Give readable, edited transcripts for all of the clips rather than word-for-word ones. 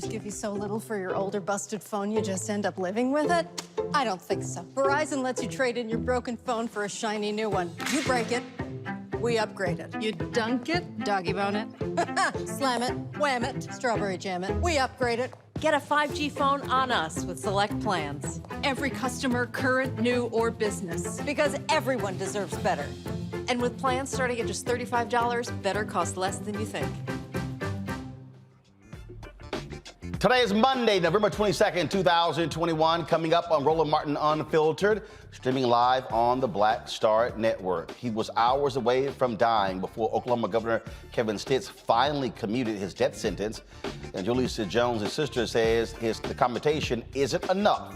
Give you so little for your older busted phone you just end up living with it? I don't think so. Verizon lets you trade in your broken phone for a shiny new one. You break it, we upgrade it. You dunk it, doggy bone it, slam it, wham it, strawberry jam it, we upgrade it. Get a 5G phone on us with select plans. Every customer, current, new, or business. Because everyone deserves better. And with plans starting at just $35, better costs less than you think. Today is Monday, November 22nd, 2021. Coming up on Roland Martin Unfiltered, streaming live on the Black Star Network. He was hours away from dying before Oklahoma Governor Kevin Stitt finally commuted his death sentence. And Julius Jones, his sister, says the commutation isn't enough.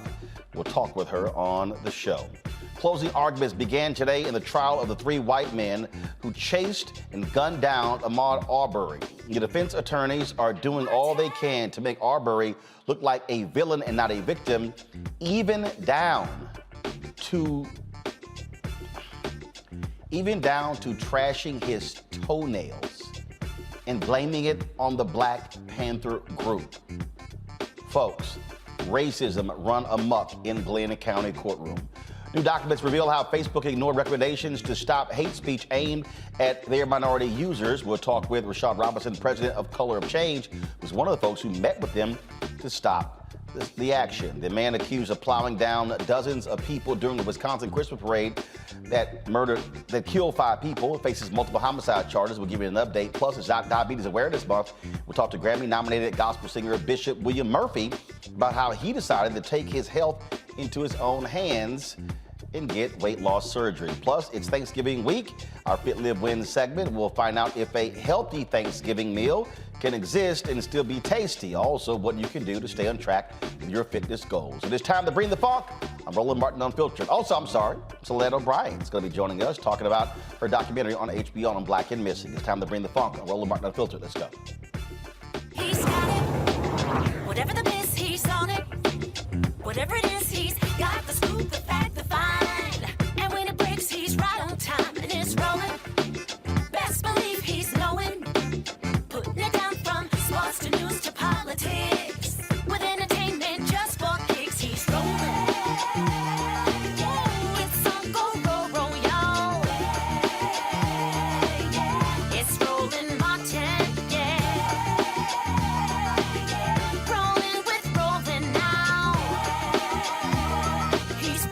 We'll talk with her on the show. Closing arguments began today in the trial of the three white men who chased and gunned down Ahmaud Arbery. The defense attorneys are doing all they can to make Arbery look like a villain and not a victim, even down to trashing his toenails and blaming it on the Black Panther group. Folks, racism run amok in Glenn County courtroom. New documents reveal how Facebook ignored recommendations to stop hate speech aimed at their minority users. We'll talk with Rashad Robinson, president of Color of Change, who's one of the folks who met with them to stop the action. The man accused of plowing down dozens of people during the Wisconsin Christmas parade that killed 5 people, faces multiple homicide charges. We'll give you an update. Plus, it's Diabetes Awareness Month. We'll talk to Grammy-nominated Gospel singer Bishop William Murphy about how he decided to take his health into his own hands and get weight loss surgery. Plus, it's Thanksgiving week. Our Fit, Live, Win segment, we'll find out if a healthy Thanksgiving meal can exist and still be tasty. Also, what you can do to stay on track with your fitness goals. It is time to bring the funk. I'm Roland Martin Unfiltered. Also, Celeste O'Brien is going to be joining us, talking about her documentary on HBO on Black and Missing. It's time to bring the funk. I'm Roland Martin Unfiltered. Let's go. He's got it. Whatever the miss, he's on it. Whatever it is, he's got the scoop, the fact, the find. And when it breaks, he's right on time and it's rolling. Best believe he's knowing. Putting it down from sports to news to politics. With entertainment just for kicks, he's rolling. It's on go, roll, y'all. It's Roland Martin, Rolling with Roland now. He's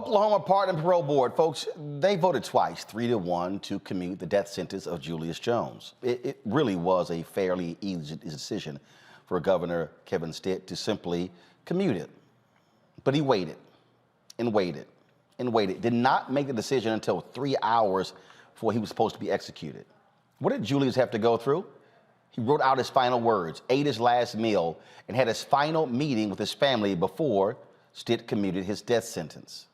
Oklahoma Pardon and Parole Board, folks, they voted twice, 3-1, to commute the death sentence of Julius Jones. It really was a fairly easy decision for Governor Kevin Stitt to simply commute it. But he waited and waited and waited, did not make the decision until 3 hours before he was supposed to be executed. What did Julius have to go through? He wrote out his final words, ate his last meal, and had his final meeting with his family before Stitt commuted his death sentence.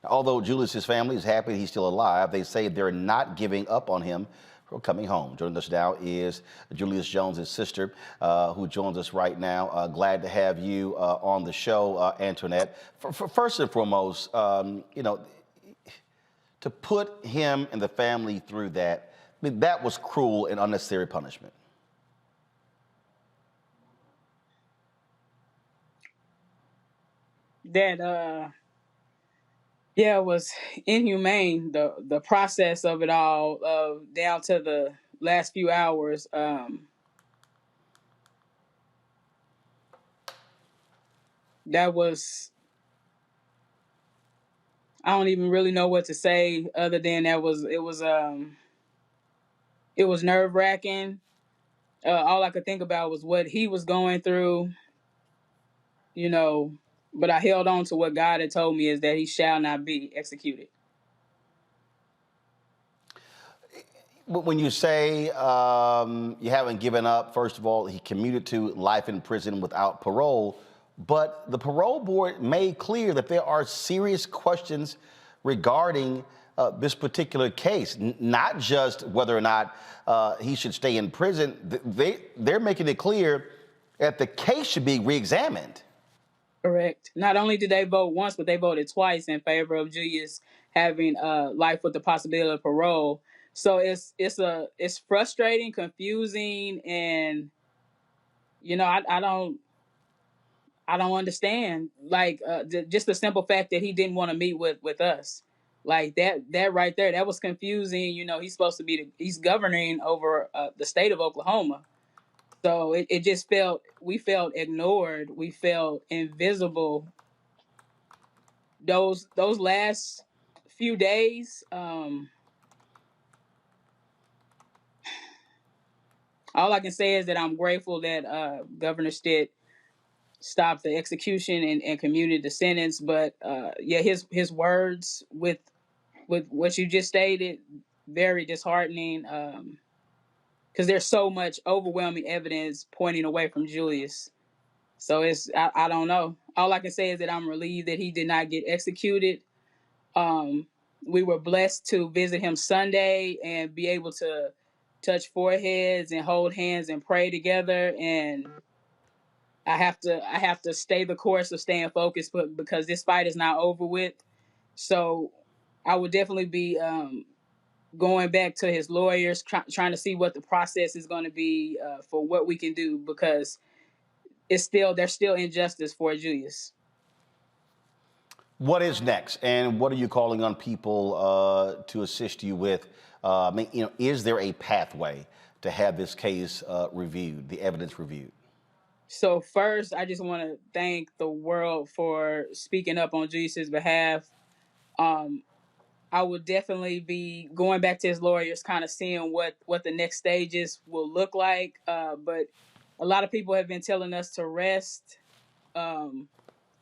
Now, although Julius's family is happy he's still alive, they say they're not giving up on him for coming home. Joining us now is Julius Jones' sister, who joins us right now. Glad to have you on the show, Antoinette. First and foremost, you know, to put him and the family through that, I mean, that was cruel and unnecessary punishment. That yeah, it was inhumane, the process of it all, down to the last few hours. That was, I don't even really know what to say other than it was nerve-wracking. All I could think about was what he was going through, you know, but I held on to what God had told me, is that he shall not be executed. When you say you haven't given up, first of all, he commuted to life in prison without parole, but the parole board made clear that there are serious questions regarding this particular case, not just whether or not he should stay in prison. They're making it clear that the case should be reexamined. Correct. Not only did they vote once, but they voted twice in favor of Julius having life with the possibility of parole. So it's frustrating, confusing, and you know, I don't understand. Like just the simple fact that he didn't want to meet with us, like that right there, that was confusing. You know, he's supposed to be he's governing over the state of Oklahoma. So it just we felt ignored. We felt invisible. Those last few days, all I can say is that I'm grateful that Governor Stitt stopped the execution and commuted the sentence. But yeah, his words with what you just stated, very disheartening. Because there's so much overwhelming evidence pointing away from Julius. So I don't know. All I can say is that I'm relieved that he did not get executed. We were blessed to visit him Sunday and be able to touch foreheads and hold hands and pray together. And I have to stay the course of staying focused, but because this fight is not over with. So I would definitely be going back to his lawyers, trying to see what the process is going to be for what we can do, because there's still injustice for Julius. What is next, and what are you calling on people to assist you with? I mean, you know, is there a pathway to have this case reviewed, the evidence reviewed? So first, I just want to thank the world for speaking up on Julius's behalf. I would definitely be going back to his lawyers, kind of seeing what the next stages will look like. But a lot of people have been telling us to rest.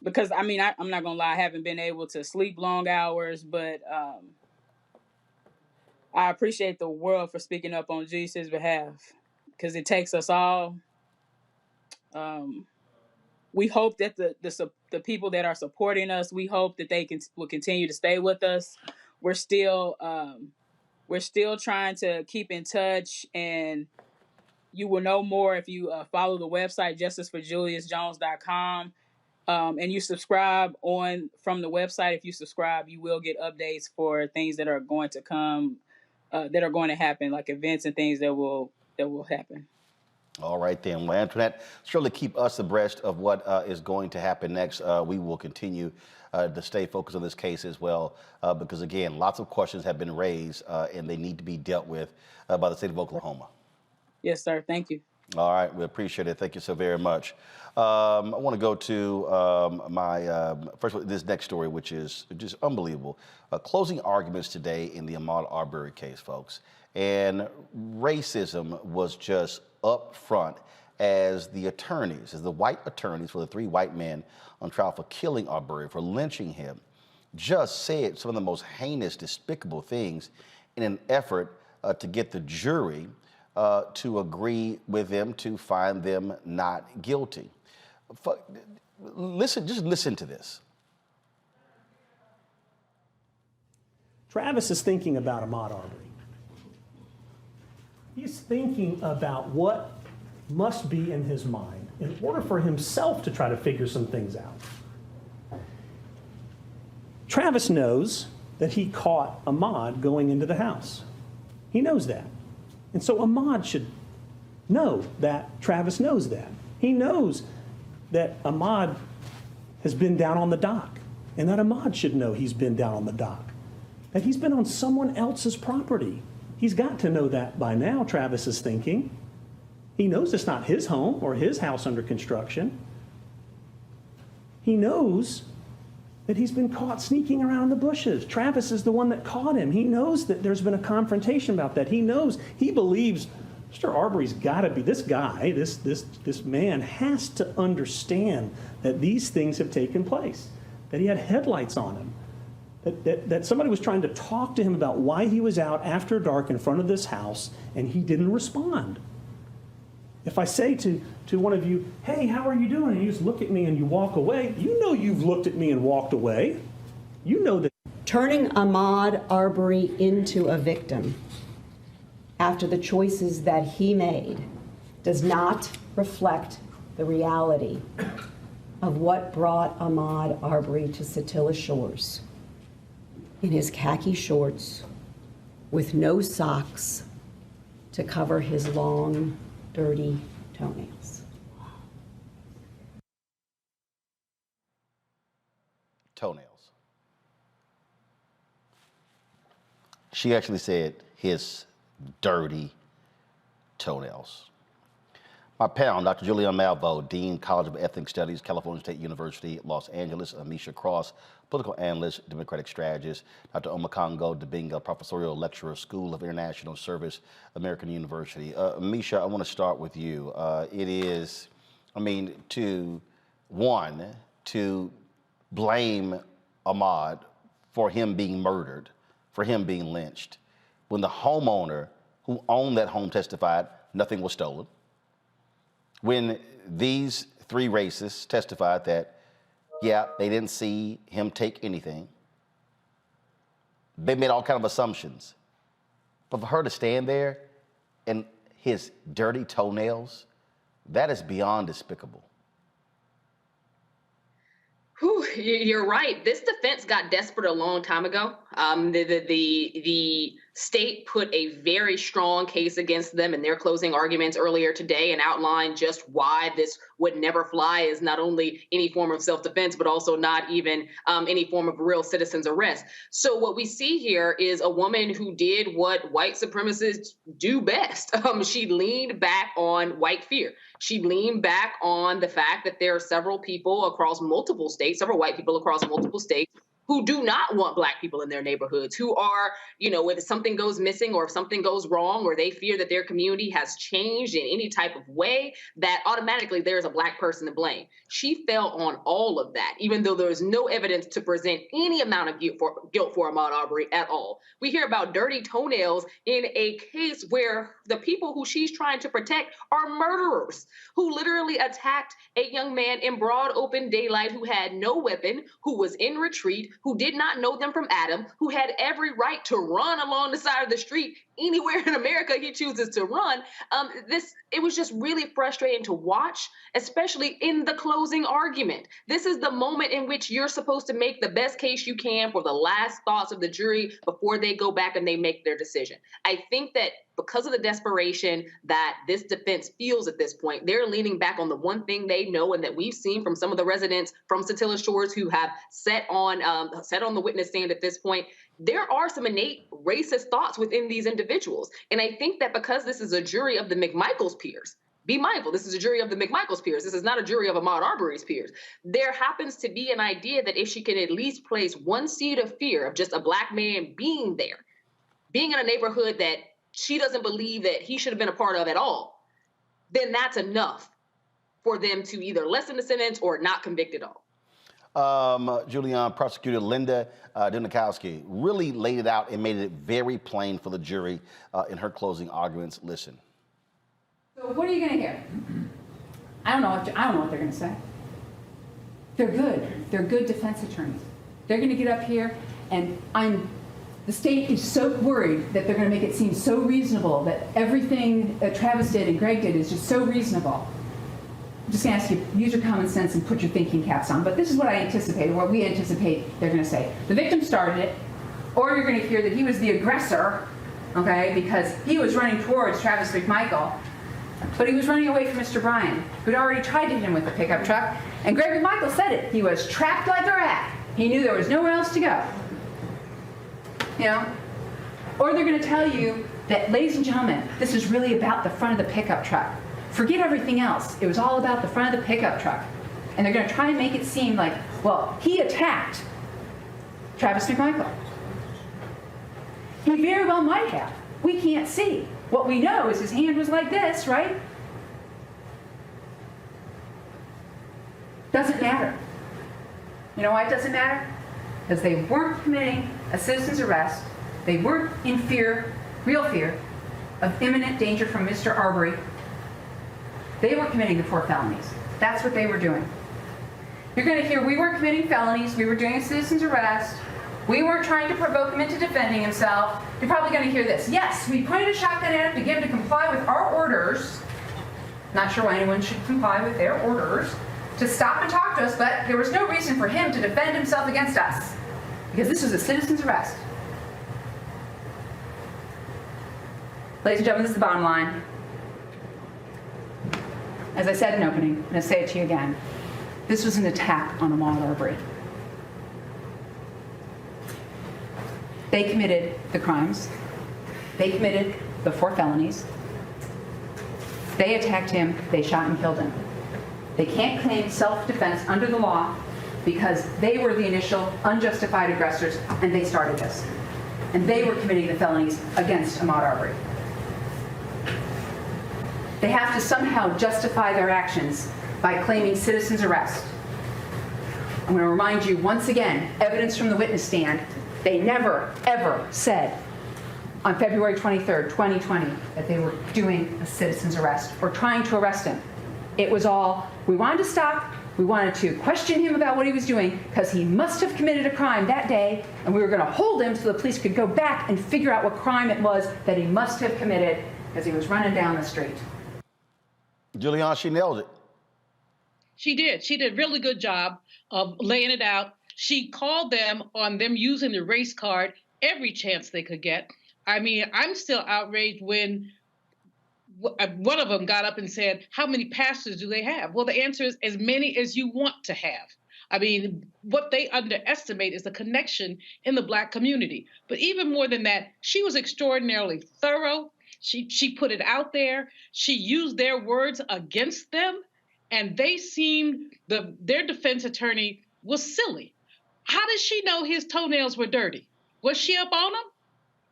Because, I mean, I'm not going to lie, I haven't been able to sleep long hours, but I appreciate the world for speaking up on Julius's behalf, because it takes us all. We hope that the people that are supporting us, we hope that they will continue to stay with us. We're still trying to keep in touch, and you will know more if you follow the website justiceforjuliusjones.com. And you subscribe from the website. If you subscribe, you will get updates for things that are going to come, that are going to happen, like events and things that will happen. All right, then. Well, Antoinette, surely keep us abreast of what is going to happen next. We will continue to stay focused on this case as well, because, again, lots of questions have been raised, and they need to be dealt with by the state of Oklahoma. Yes, sir. Thank you. All right, we appreciate it. Thank you so very much. I want to go to first of all, this next story, which is just unbelievable. Closing arguments today in the Ahmaud Arbery case, folks. And racism was just up front as the white attorneys for the three white men on trial for killing Arbery, for lynching him, just said some of the most heinous, despicable things in an effort to get the jury to agree with them to find them not guilty. Just listen to this. Travis is thinking about Ahmaud Arbery. He's thinking about what must be in his mind in order for himself to try to figure some things out. Travis knows that he caught Ahmaud going into the house. He knows that. And so Ahmaud should know that Travis knows that. He knows that Ahmaud has been down on the dock, and that Ahmaud should know he's been down on the dock, that he's been on someone else's property. He's got to know that by now, Travis is thinking. He knows it's not his home or his house under construction. He knows that he's been caught sneaking around the bushes. Travis is the one that caught him. He knows that there's been a confrontation about that. He knows, he believes Mr. Arbery's got to be, this guy, this man has to understand that these things have taken place, that he had headlights on him, that somebody was trying to talk to him about why he was out after dark in front of this house and he didn't respond. If I say to one of you, hey, how are you doing? And you just look at me and you walk away, you know you've looked at me and walked away. You know that. Turning Ahmaud Arbery into a victim after the choices that he made does not reflect the reality of what brought Ahmaud Arbery to Satilla Shores in his khaki shorts with no socks to cover his long, dirty toenails. Toenails. She actually said his dirty toenails. My panel, Dr. Julian Malvo, Dean, College of Ethnic Studies, California State University, Los Angeles, Amisha Cross, political analyst, Democratic strategist, Dr. Omakongo Dibinga, professorial lecturer, School of International Service, American University. Amisha, I want to start with you. It is, to blame Ahmaud for him being murdered, for him being lynched, when the homeowner who owned that home testified nothing was stolen. When these three racists testified that, yeah, they didn't see him take anything. They made all kinds of assumptions. But for her to stand there and his dirty toenails, that is beyond despicable. Whew, you're right. This defense got desperate a long time ago. The state put a very strong case against them in their closing arguments earlier today and outlined just why this would never fly as not only any form of self-defense, but also not even any form of real citizen's arrest. So what we see here is a woman who did what white supremacists do best. She leaned back on white fear. She leaned back on the fact that there are several people across multiple states, several white people across multiple states, who do not want Black people in their neighborhoods, who are, if something goes missing or if something goes wrong or they fear that their community has changed in any type of way, that automatically there's a Black person to blame. She fell on all of that, even though there is no evidence to present any amount of guilt for Ahmaud Arbery at all. We hear about dirty toenails in a case where the people who she's trying to protect are murderers who literally attacked a young man in broad open daylight who had no weapon, who was in retreat, who did not know them from Adam, who had every right to run along the side of the street anywhere in America he chooses to run. It was just really frustrating to watch, especially in the closing argument. This is the moment in which you're supposed to make the best case you can for the last thoughts of the jury before they go back and they make their decision. I think that because of the desperation that this defense feels at this point, they're leaning back on the one thing they know and that we've seen from some of the residents from Satilla Shores who have sat on the witness stand at this point. There are some innate racist thoughts within these individuals. And I think that because this is a jury of the McMichaels peers, be mindful. This is a jury of the McMichael's peers. This is not a jury of Ahmaud Arbery's peers. There happens to be an idea that if she can at least place one seed of fear of just a Black man being there, being in a neighborhood that she doesn't believe that he should have been a part of at all, then that's enough for them to either lessen the sentence or not convict at all. Julian, prosecutor Linda Dunikowski really laid it out and made it very plain for the jury in her closing arguments. Listen. So what are you going to hear? I don't know what they're going to say. They're good. They're good defense attorneys. They're going to get up here, and the state is so worried that they're going to make it seem so reasonable, that everything that Travis did and Greg did is just so reasonable. I'm just going to ask you, use your common sense and put your thinking caps on. But this is what I anticipate, or what we anticipate they're going to say. The victim started it, or you're going to hear that he was the aggressor, okay, because he was running towards Travis McMichael, but he was running away from Mr. Bryan, who'd already tried to hit him with the pickup truck. And Greg McMichael said it. He was trapped like a rat. He knew there was nowhere else to go. You know? Or they're going to tell you that, ladies and gentlemen, this is really about the front of the pickup truck. Forget everything else. It was all about the front of the pickup truck. And they're going to try and make it seem like, well, he attacked Travis McMichael. He very well might have. We can't see. What we know is his hand was like this, right? Doesn't matter. You know why it doesn't matter? Because they weren't committing a citizen's arrest. They weren't in fear, real fear, of imminent danger from Mr. Arbery. They were committing the 4 felonies. That's what they were doing. You're going to hear, we weren't committing felonies, we were doing a citizen's arrest, we weren't trying to provoke him into defending himself. You're probably going to hear this. Yes, we pointed a shotgun at him to get him to comply with our orders. Not sure why anyone should comply with their orders, to stop and talk to us, but there was no reason for him to defend himself against us, because this was a citizen's arrest. Ladies and gentlemen, this is the bottom line. As I said in opening, I'm going to say it to you again. This was an attack on Ahmaud Arbery. They committed the crimes. They committed the 4 felonies. They attacked him. They shot and killed him. They can't claim self-defense under the law because they were the initial unjustified aggressors and they started this. And they were committing the felonies against Ahmaud Arbery. They have to somehow justify their actions by claiming citizen's arrest. I'm going to remind you once again, evidence from the witness stand, they never, ever said on February 23rd, 2020, that they were doing a citizen's arrest or trying to arrest him. It was all, we wanted to stop, we wanted to question him about what he was doing because he must have committed a crime that day, and we were going to hold him so the police could go back and figure out what crime it was that he must have committed because he was running down the street. Julian, she nailed it. She did. She did a really good job of laying it out. She called them on them using the race card every chance they could get. I mean, I'm still outraged when one of them got up and said, how many pastors do they have? Well, the answer is as many as you want to have. I mean, what they underestimate is the connection in the Black community. But even more than that, she was extraordinarily thorough. She put it out there. She used their words against them. And they seemed, their defense attorney was silly. How did she know his toenails were dirty? Was she up on them?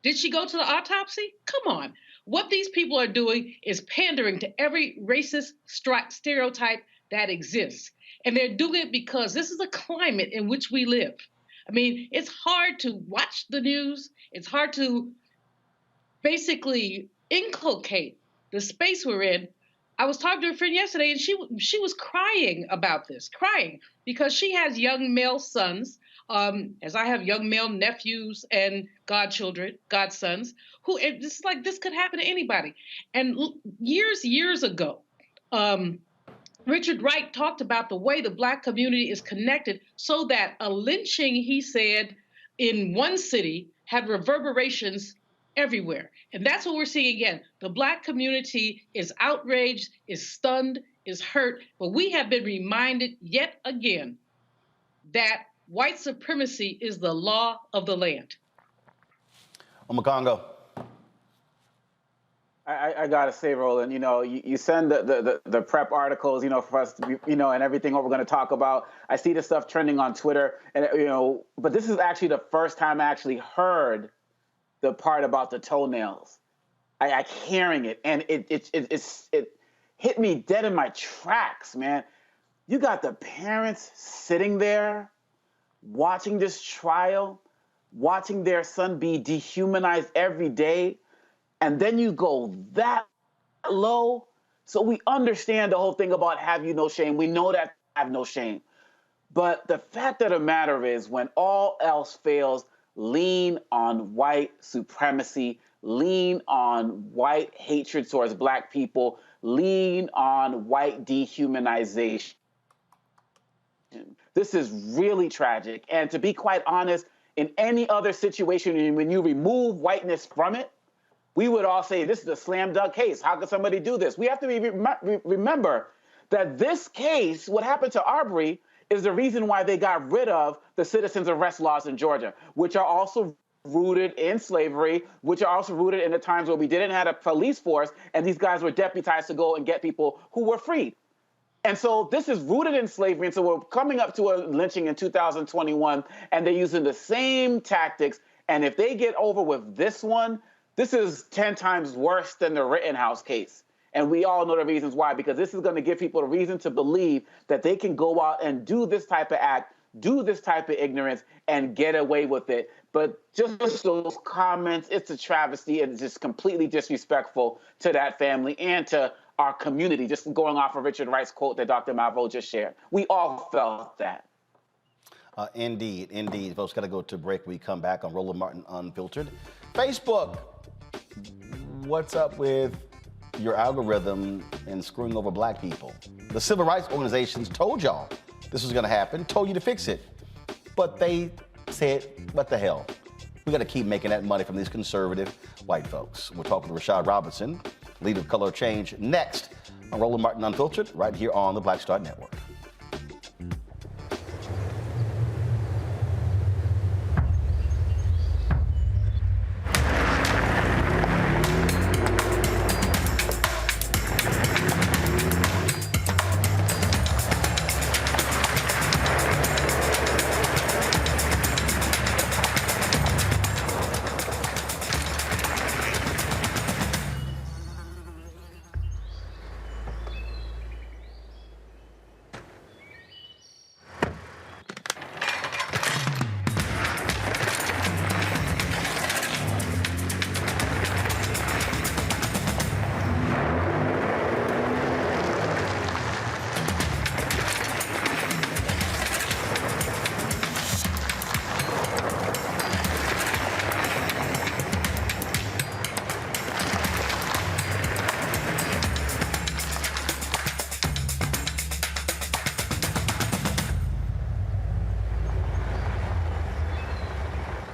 Did she go to the autopsy? Come on. What these people are doing is pandering to every racist stereotype that exists. And they're doing it because this is a climate in which we live. I mean, it's hard to watch the news. It's hard to basically inculcate the space we're in. I was talking to a friend yesterday, and she was crying about this, crying because she has young male sons, as I have young male nephews and godsons, who it's like this could happen to anybody. And years ago, Richard Wright talked about the way the Black community is connected so that a lynching, he said, in one city had reverberations everywhere. And that's what we're seeing again. The Black community is outraged, is stunned, is hurt, but we have been reminded yet again that white supremacy is the law of the land. Omakongo. I gotta say, Roland, you send the prep articles, for us to be, and everything what we're gonna talk about. I see this stuff trending on Twitter, and but this is actually the first time I actually heard the part about the toenails. I hearing it, and it hit me dead in my tracks, man. You got the parents sitting there watching this trial, watching their son be dehumanized every day. And then you go that low. So we understand the whole thing about have you no shame. We know that have no shame. But the fact of the matter is, when all else fails, lean on white supremacy, lean on white hatred towards black people, lean on white dehumanization. This is really tragic. And to be quite honest, in any other situation, when you remove whiteness from it, we would all say, this is a slam dunk case. How could somebody do this? We have to remember that this case, what happened to Arbery, is the reason why they got rid of the citizens arrest laws in Georgia, which are also rooted in slavery, which are also rooted in the times where we didn't have a police force, and these guys were deputized to go and get people who were freed. And so this is rooted in slavery. And so we're coming up to a lynching in 2021, and they're using the same tactics. And if they get over with this one, this is 10 times worse than the Rittenhouse case. And we all know the reasons why, because this is going to give people a reason to believe that they can go out and do this type of act, do this type of ignorance, and get away with it. But just those comments, it's a travesty, and it's just completely disrespectful to that family and to our community, just going off of Richard Wright's quote that Dr. Malvo just shared. We all felt that. Indeed, indeed. Folks, got to go to break. We come back on Roland Martin Unfiltered. Facebook, what's up with your algorithm and screwing over black people? The civil rights organizations told y'all this was going to happen, told you to fix it. But they said, what the hell? We got to keep making that money from these conservative white folks. We're talking to Rashad Robinson, leader of Color Change, next on Roland Martin Unfiltered, right here on the Black Star Network.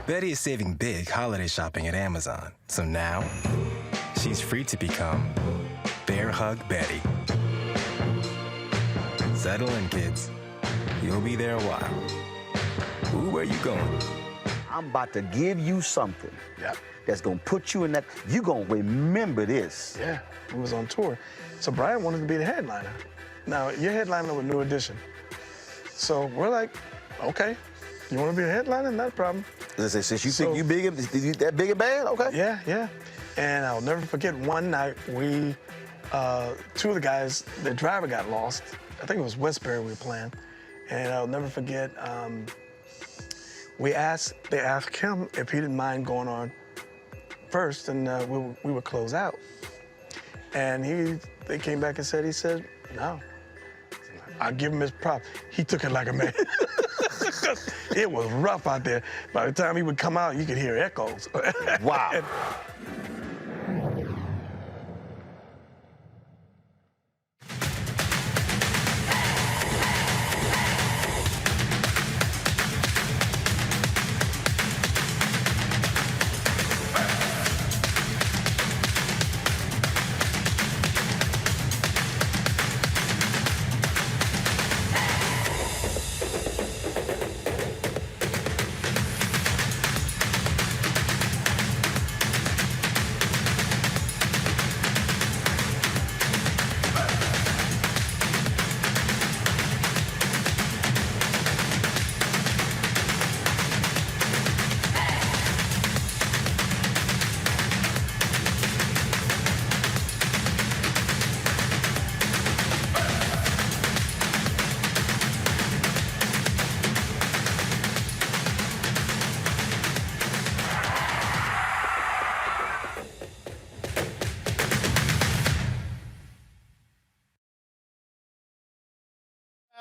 Betty is saving big holiday shopping at Amazon. So now, she's free to become Bear Hug Betty. Settle in, kids. You'll be there a while. Ooh, where you going? I'm about to give you something that's gonna put you in that, you gonna remember this. Yeah, we was on tour. So Brian wanted to be the headliner. Now, you're headliner with New Edition. So we're like, okay, you wanna be a headliner? Not a problem. Since you think you big and that big and bad, okay? Yeah. And I'll never forget one night we, two of the guys, the driver got lost. I think it was Westbury we were playing. And I'll never forget, they asked him if he didn't mind going on first, and we would close out. And they came back and he said, no. I'll give him his prop. He took it like a man. It was rough out there. By the time he would come out, you could hear echoes. Wow.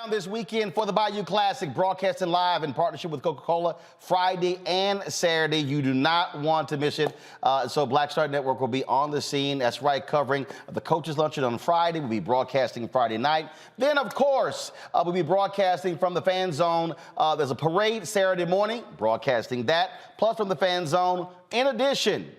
This weekend for the Bayou Classic, broadcasting live in partnership with Coca-Cola Friday and Saturday. You do not want to miss it. So Black Star Network will be on the scene. That's right, covering the coaches' luncheon on Friday. We'll be broadcasting Friday night. Then, of course, we'll be broadcasting from the Fan Zone. There's a parade Saturday morning, broadcasting that. Plus from the Fan Zone, in addition,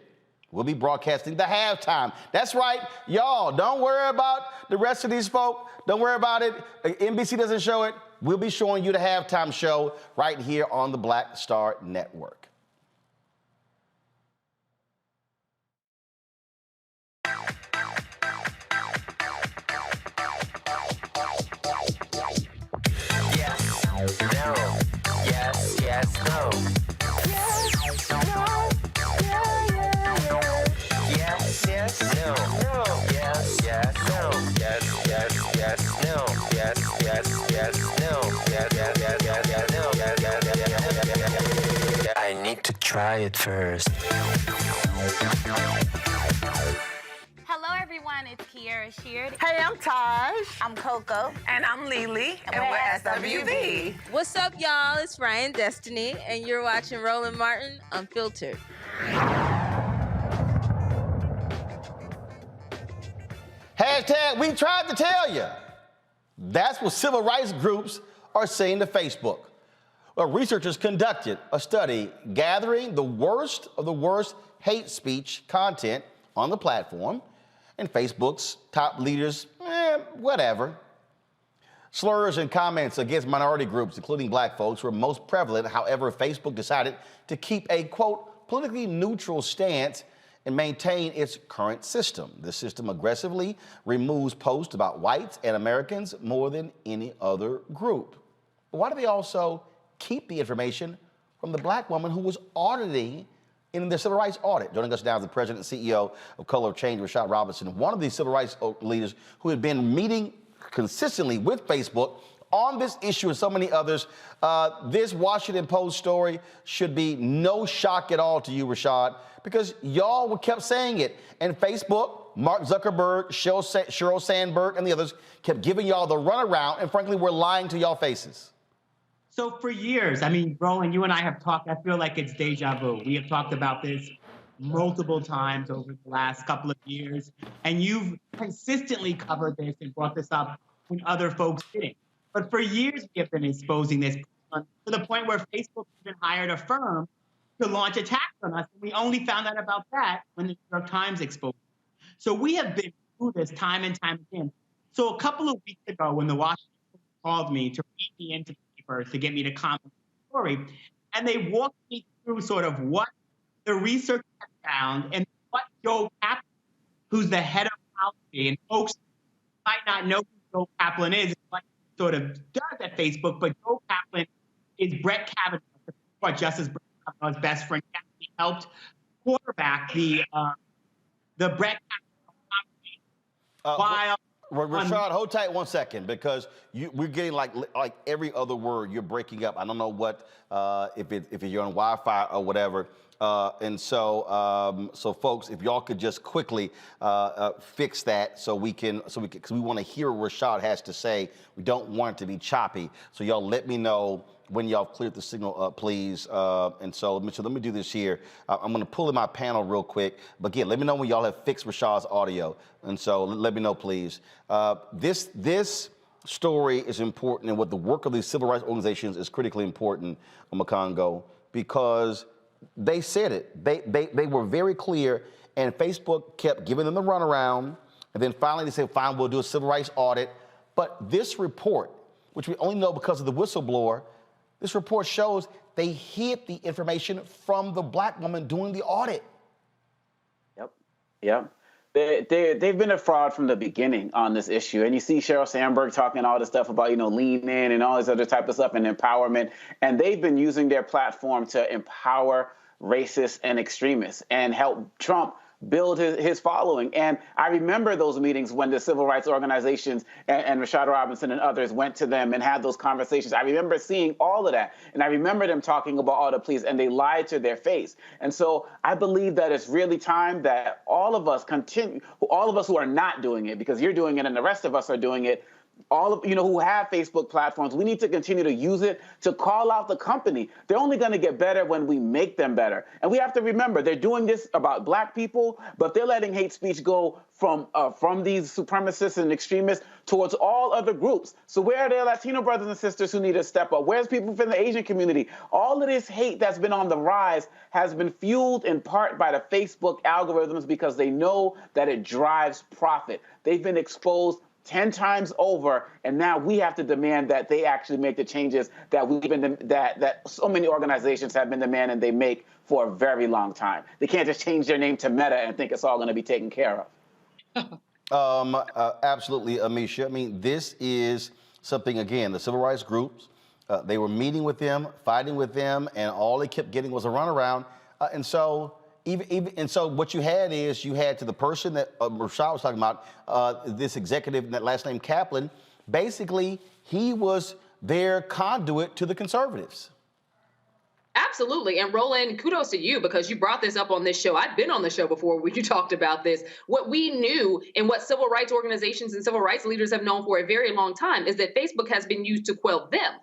we'll be broadcasting the halftime. That's right, y'all. Don't worry about the rest of these folk. Don't worry about it. NBC doesn't show it. We'll be showing you the halftime show right here on the Black Star Network. Yes, no, yes, yes, no. Yes, no, yeah, yeah, yeah. Yes, yes, no, no, yes, yes, no, yes, yes, yes, no, yes, yes, yes, no, yes, yes, yes, yes, yes, no, yes, yes, yes, yes, yes. I need to try it first. Hello, everyone. It's Kiara Sheard. Hey, I'm Taj. I'm Coco. And I'm Lily. And we're SWV. What's up, y'all? It's Ryan Destiny, and you're watching Roland Martin Unfiltered. Hashtag, we tried to tell you. That's what civil rights groups are saying to Facebook. Well, researchers conducted a study gathering the worst of the worst hate speech content on the platform, and Facebook's top leaders, whatever. Slurs and comments against minority groups, including black folks, were most prevalent. However, Facebook decided to keep a, quote, politically neutral stance and maintain its current system. The system aggressively removes posts about whites and Americans more than any other group. But why do they also keep the information from the black woman who was auditing in the civil rights audit? Joining us now is the president and CEO of Color of Change, Rashad Robinson, one of these civil rights leaders who had been meeting consistently with Facebook on this issue and so many others. This Washington Post story should be no shock at all to you, Rashad, because y'all kept saying it. And Facebook, Mark Zuckerberg, Sheryl Sandberg, and the others kept giving y'all the runaround, and frankly, we're lying to y'all faces. So for years, I mean, Roland, you and I have talked, I feel like it's deja vu. We have talked about this multiple times over the last couple of years, and you've consistently covered this and brought this up when other folks didn't. But for years, we have been exposing this to the point where Facebook even hired a firm to launch attacks on us. And we only found out about that when the New York Times exposed it. So we have been through this time and time again. So a couple of weeks ago, when the Washington Post called me to read me into the paper to get me to comment on the story, and they walked me through sort of what the research had found and what Joe Kaplan, who's the head of policy, and folks might not know who Joe Kaplan is, what he sort of does at Facebook, but Joe Kaplan is Brett Kavanaugh, Justice Brett Kavanaugh's best friend. He helped quarterback the Brett Kavanaugh while. Rashad, hold tight 1 second, because we're getting like every other word. You're breaking up. I don't know what if you're on Wi-Fi or whatever. And so folks, if y'all could just quickly fix that, because we want to hear what Rashad has to say. We don't want it to be choppy. So y'all let me know when y'all cleared the signal up, please. And so let me do this here. I'm going to pull in my panel real quick. But again, let me know when y'all have fixed Rashad's audio. And so let me know, please. This story is important, and what the work of these civil rights organizations is critically important, Makongo, because they said it. They were very clear, and Facebook kept giving them the runaround. And then finally they said, fine, we'll do a civil rights audit. But this report, which we only know because of the whistleblower, this report shows they hid the information from the black woman doing the audit. Yep. They've been a fraud from the beginning on this issue. And you see Sheryl Sandberg talking all this stuff about, lean in and all this other type of stuff and empowerment. And they've been using their platform to empower racists and extremists and help Trump build his following. And I remember those meetings when the civil rights organizations and Rashad Robinson and others went to them and had those conversations. I remember seeing all of that. And I remember them talking about all the pleas, and they lied to their face. And so I believe that it's really time that all of us who are not doing it, because you're doing it and the rest of us are doing it, all of who have Facebook platforms, we need to continue to use it to call out the company. They're only going to get better when we make them better. And we have to remember, they're doing this about black people, but they're letting hate speech go from these supremacists and extremists towards all other groups. So where are their Latino brothers and sisters who need to step up? Where's people from the Asian community? All of this hate that's been on the rise has been fueled in part by the Facebook algorithms because they know that it drives profit. They've been exposed 10 times over, and now we have to demand that they actually make the changes that that so many organizations have been demanding they make for a very long time. They can't just change their name to Meta and think it's all going to be taken care of. Absolutely, Amisha. I mean, this is something, again, the civil rights groups, they were meeting with them, fighting with them, and all they kept getting was a runaround. And so what you had to the person that Rashad was talking about, this executive, that last name Kaplan, basically he was their conduit to the conservatives. Absolutely. And Roland, kudos to you because you brought this up on this show. I've been on the show before when you talked about this. What we knew and what civil rights organizations and civil rights leaders have known for a very long time is that Facebook has been used to quell them.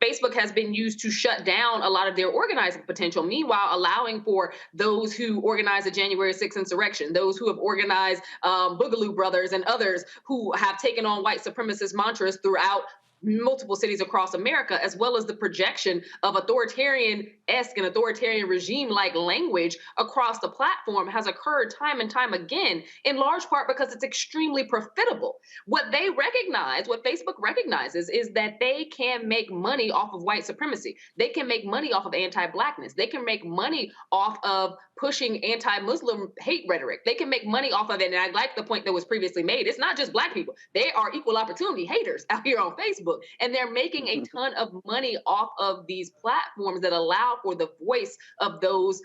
Facebook has been used to shut down a lot of their organizing potential, meanwhile allowing for those who organized the January 6th insurrection, those who have organized Boogaloo Brothers and others who have taken on white supremacist mantras throughout multiple cities across America, as well as the projection of authoritarian-esque and authoritarian regime-like language across the platform has occurred time and time again, in large part because it's extremely profitable. What Facebook recognizes is that they can make money off of white supremacy. They can make money off of anti-blackness. They can make money off of pushing anti-Muslim hate rhetoric. They can make money off of it. And I like the point that was previously made. It's not just black people. They are equal opportunity haters out here on Facebook. And they're making a ton of money off of these platforms that allow for the voice of those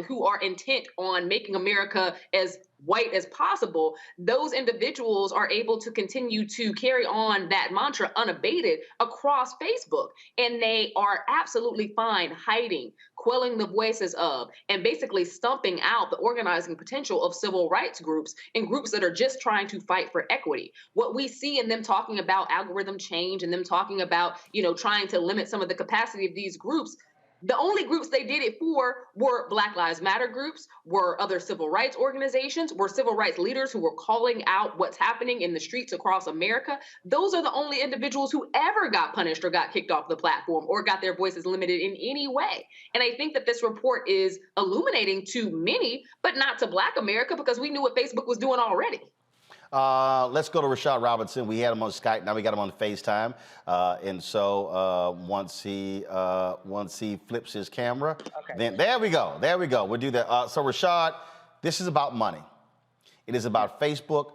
who are intent on making America as white as possible. Those individuals are able to continue to carry on that mantra unabated across Facebook. And they are absolutely fine hiding, quelling the voices of, and basically stumping out the organizing potential of civil rights groups and groups that are just trying to fight for equity. What we see in them talking about algorithm change and them talking about, trying to limit some of the capacity of these groups, the only groups they did it for were Black Lives Matter groups, were other civil rights organizations, were civil rights leaders who were calling out what's happening in the streets across America. Those are the only individuals who ever got punished or got kicked off the platform or got their voices limited in any way. And I think that this report is illuminating to many, but not to Black America, because we knew what Facebook was doing already. Let's go to Rashad Robinson. We had him on Skype. Now we got him on FaceTime. And so once he flips his camera, then there we go. We'll do that. So Rashad, this is about money. It is about Facebook,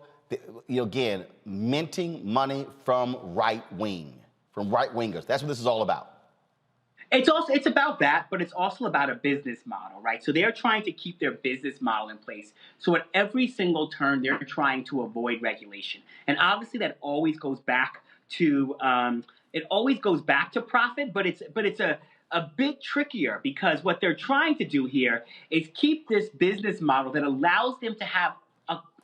again, minting money from right-wingers. That's what this is all about. It's about that, but it's also about a business model, right? So they're trying to keep their business model in place. So at every single turn, they're trying to avoid regulation. And obviously that always goes back to profit, but it's a bit trickier, because what they're trying to do here is keep this business model that allows them to have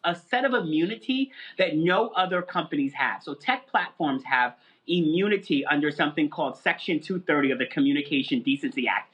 a set of immunity that no other companies have. So tech platforms have immunity under something called Section 230 of the Communication Decency Act,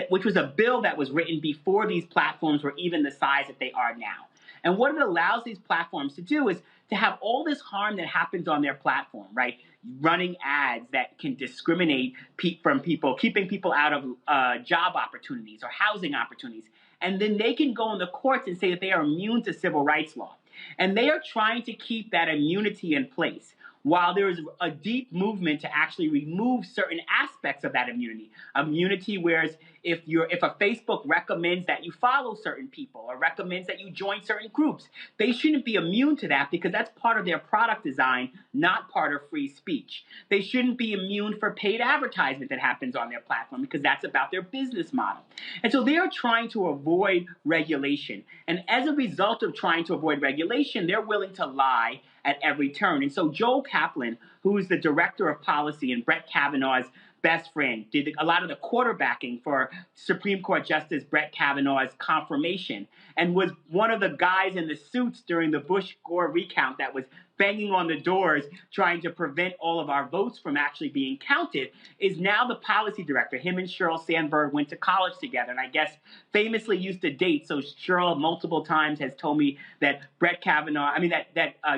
which was a bill that was written before these platforms were even the size that they are now. And what it allows these platforms to do is to have all this harm that happens on their platform, right? Running ads that can discriminate from people, keeping people out of job opportunities or housing opportunities. And then they can go in the courts and say that they are immune to civil rights law. And they are trying to keep that immunity in place, while there is a deep movement to actually remove certain aspects of that immunity. Immunity, whereas if a Facebook recommends that you follow certain people or recommends that you join certain groups, they shouldn't be immune to that, because that's part of their product design, not part of free speech. They shouldn't be immune for paid advertisement that happens on their platform, because that's about their business model. And so they are trying to avoid regulation. And as a result of trying to avoid regulation, they're willing to lie at every turn. And so Joel Kaplan, who is the director of policy and Brett Kavanaugh's best friend, did a lot of the quarterbacking for Supreme Court Justice Brett Kavanaugh's confirmation, and was one of the guys in the suits during the Bush-Gore recount that was banging on the doors trying to prevent all of our votes from actually being counted, is now the policy director. Him and Sheryl Sandberg went to college together, and I guess famously used to date. So Sheryl multiple times has told me that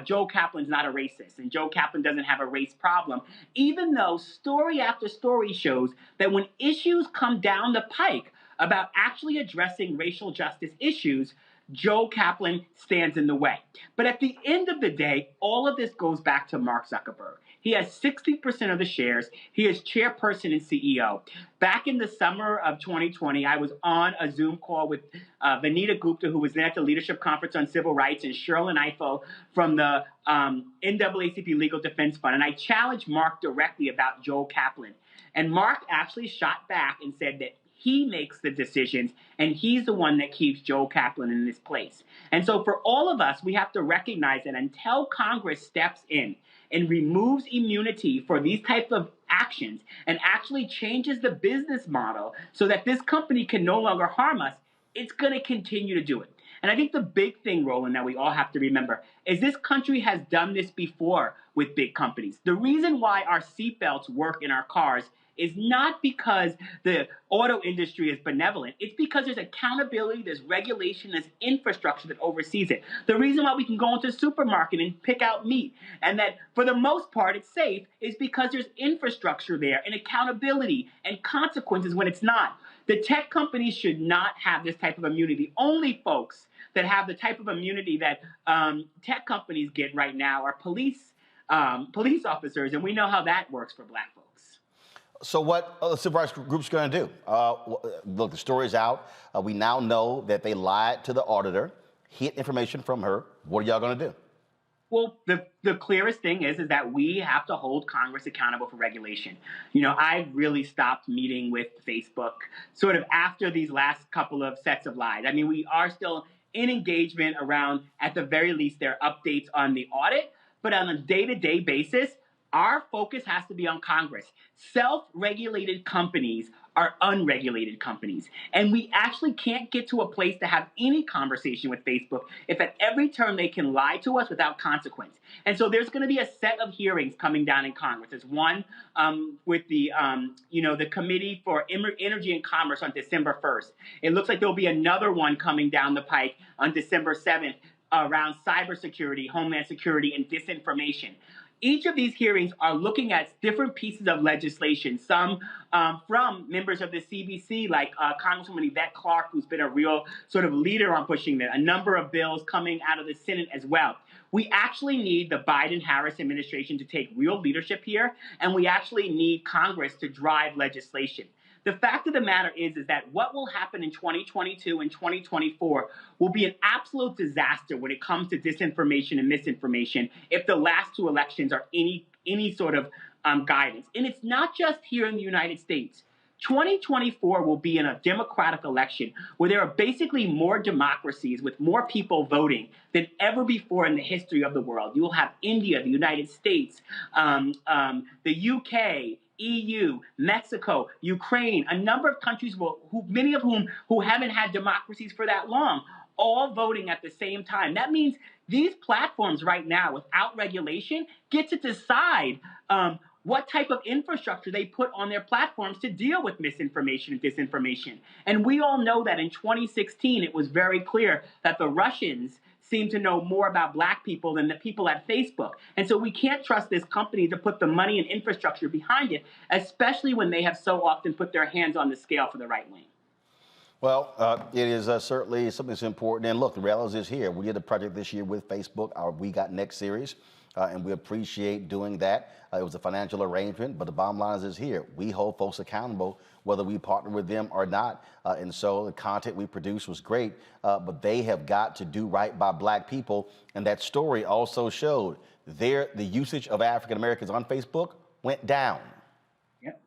Joe Kaplan's not a racist, and Joe Kaplan doesn't have a race problem, even though story after story shows that when issues come down the pike about actually addressing racial justice issues, Joe Kaplan stands in the way. But at the end of the day, all of this goes back to Mark Zuckerberg. He has 60% of the shares. He is chairperson and CEO. Back in the summer of 2020, I was on a Zoom call with Vanita Gupta, who was then at the Leadership Conference on Civil Rights, and Sherlyn Ifill from the NAACP Legal Defense Fund. And I challenged Mark directly about Joe Kaplan. And Mark actually shot back and said that he makes the decisions, and he's the one that keeps Joe Kaplan in this place. And so for all of us, we have to recognize that until Congress steps in and removes immunity for these types of actions and actually changes the business model so that this company can no longer harm us, it's going to continue to do it. And I think the big thing, Roland, that we all have to remember is this country has done this before with big companies. The reason why our seatbelts work in our cars is not because the auto industry is benevolent. It's because there's accountability, there's regulation, there's infrastructure that oversees it. The reason why we can go into a supermarket and pick out meat, and that for the most part it's safe, is because there's infrastructure there and accountability and consequences when it's not. The tech companies should not have this type of immunity. Only folks that have the type of immunity that tech companies get right now are police officers, and we know how that works for black folks. So what are the civil rights groups going to do? Look, the story's out. We now know that they lied to the auditor, hid information from her. What are y'all going to do? Well, the clearest thing is that we have to hold Congress accountable for regulation. You know, I really stopped meeting with Facebook sort of after these last couple of sets of lies. I mean, we are still in engagement around, at the very least, their updates on the audit, but on a day-to-day basis, our focus has to be on Congress. Self-regulated companies are unregulated companies. And we actually can't get to a place to have any conversation with Facebook if at every turn they can lie to us without consequence. And so there's going to be a set of hearings coming down in Congress. There's one with the Committee for Energy and Commerce on December 1st. It looks like there'll be another one coming down the pike on December 7th around cybersecurity, homeland security, and disinformation. Each of these hearings are looking at different pieces of legislation, some from members of the CBC, like Congresswoman Yvette Clarke, who's been a real sort of leader on pushing that, a number of bills coming out of the Senate as well. We actually need the Biden-Harris administration to take real leadership here, and we actually need Congress to drive legislation. The fact of the matter is that what will happen in 2022 and 2024 will be an absolute disaster when it comes to disinformation and misinformation if the last two elections are any sort of guidance. And it's not just here in the United States. 2024 will be in a democratic election where there are basically more democracies with more people voting than ever before in the history of the world. You will have India, the United States, the UK, EU, Mexico, Ukraine, a number of countries, many of whom haven't had democracies for that long, all voting at the same time. That means these platforms right now, without regulation, get to decide what type of infrastructure they put on their platforms to deal with misinformation and disinformation. And we all know that in 2016, it was very clear that the Russians seem to know more about black people than the people at Facebook. And so we can't trust this company to put the money and infrastructure behind it, especially when they have so often put their hands on the scale for the right wing. Well, it is certainly something that's important. And look, the reality is here. We did a project this year with Facebook, our We Got Next series, and we appreciate doing that. It was a financial arrangement, but the bottom line is here. We hold folks accountable, whether we partner with them or not. And so the content we produced was great, but they have got to do right by black people. And that story also showed the usage of African Americans on Facebook went down. Yep.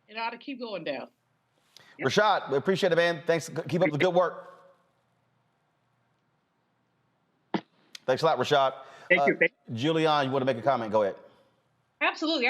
It ought to keep going down. Yep. Rashad, we appreciate it, man. Thanks. Keep up the good work. Thanks a lot, Rashad. Thank you. Julian, you want to make a comment? Go ahead. Absolutely.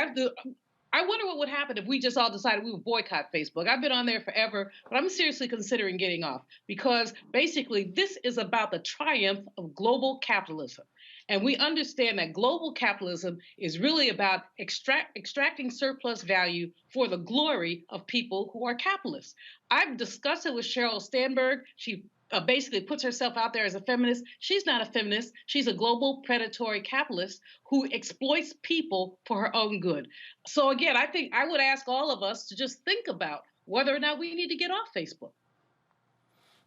I wonder what would happen if we just all decided we would boycott Facebook. I've been on there forever, but I'm seriously considering getting off because basically this is about the triumph of global capitalism. And we understand that global capitalism is really about extracting surplus value for the glory of people who are capitalists. I've discussed it with Sheryl Sandberg. She basically puts herself out there as a feminist. She's not a feminist. She's a global predatory capitalist who exploits people for her own good. So again, I think I would ask all of us to just think about whether or not we need to get off Facebook.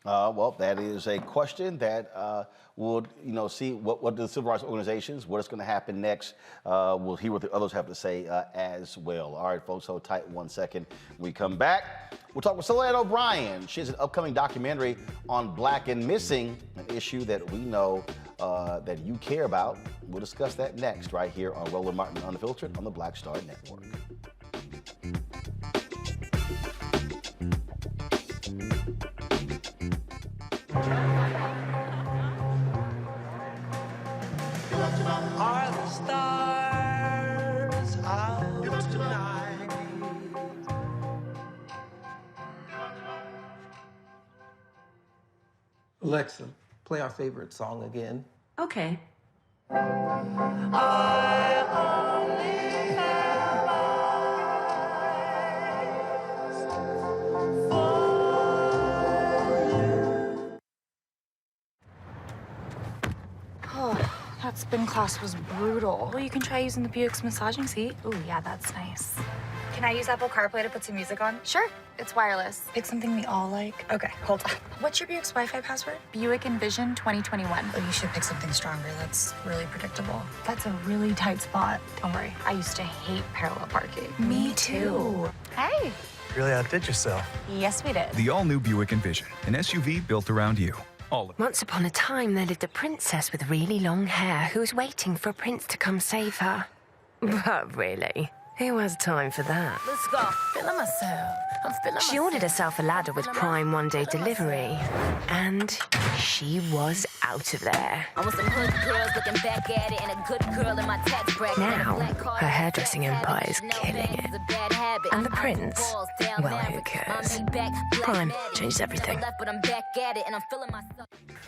Well, that is a question that we'll, see what the civil rights organizations, what is going to happen next. We'll hear what the others have to say as well. All right, folks, hold tight 1 second. When we come back, we'll talk with Soledad O'Brien. She has an upcoming documentary on Black and Missing, an issue that we know that you care about. We'll discuss that next right here on Roland Martin Unfiltered on the Black Star Network. Are the stars out tonight? Alexa, play our favorite song again. Okay. That spin class was brutal. Well, you can try using the Buick's massaging seat. Ooh, yeah, that's nice. Can I use Apple CarPlay to put some music on? Sure. It's wireless. Pick something we all like. Okay, hold on. What's your Buick's Wi-Fi password? Buick Envision 2021. Oh, you should pick something stronger. That's really predictable. That's a really tight spot. Don't worry. I used to hate parallel parking. Me too. Hey. Really outdid yourself. Yes, we did. The all-new Buick Envision, an SUV built around you. Once upon a time, there lived a princess with really long hair who was waiting for a prince to come save her. But really, who has time for that? Let's go. Feeling myself. I'm feeling myself. She ordered herself a ladder with Prime one-day delivery, and she was out of there. I want some hood girls looking back at it and a good girl in my tax bracket. Now, her hairdressing empire is killing it. And the prince, well, who cares? Prime changed everything.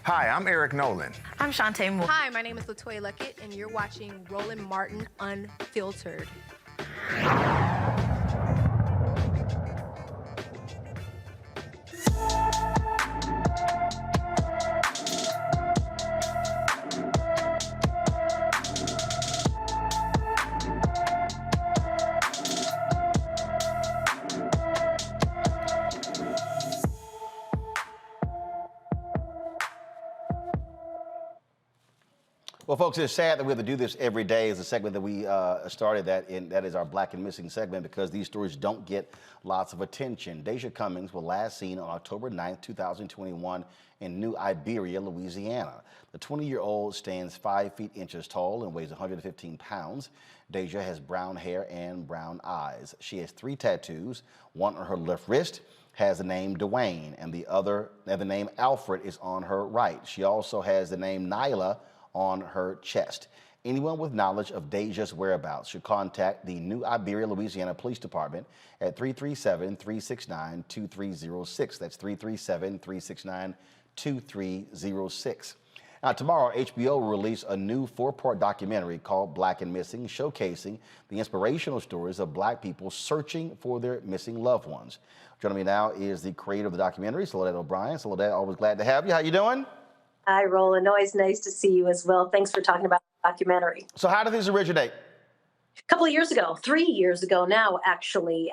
Hi, I'm Eric Nolan. I'm Shantae Moore. Hi, my name is LaToya Luckett, and you're watching Roland Martin Unfiltered. Well, folks, it's sad that we have to do this every day. It's a segment that we started that is our Black and Missing segment, because these stories don't get lots of attention. Deja Cummings was last seen on October 9th, 2021 in New Iberia, Louisiana. The 20-year-old stands 5 feet inches tall and weighs 115 pounds. Deja has brown hair and brown eyes. She has 3 tattoos. One on her left wrist has the name Dwayne, and the name Alfred is on her right. She also has the name Nyla on her chest. Anyone with knowledge of Deja's whereabouts should contact the New Iberia, Louisiana Police Department at 337-369-2306. That's 337-369-2306. Now, tomorrow, HBO will release a new 4-part documentary called Black and Missing, showcasing the inspirational stories of Black people searching for their missing loved ones. Joining me now is the creator of the documentary, Soledad O'Brien. Soledad, always glad to have you. How you doing? Hi, Roland. Always nice to see you as well. Thanks for talking about the documentary. So how did these originate? A couple of years ago, 3 years ago now, actually,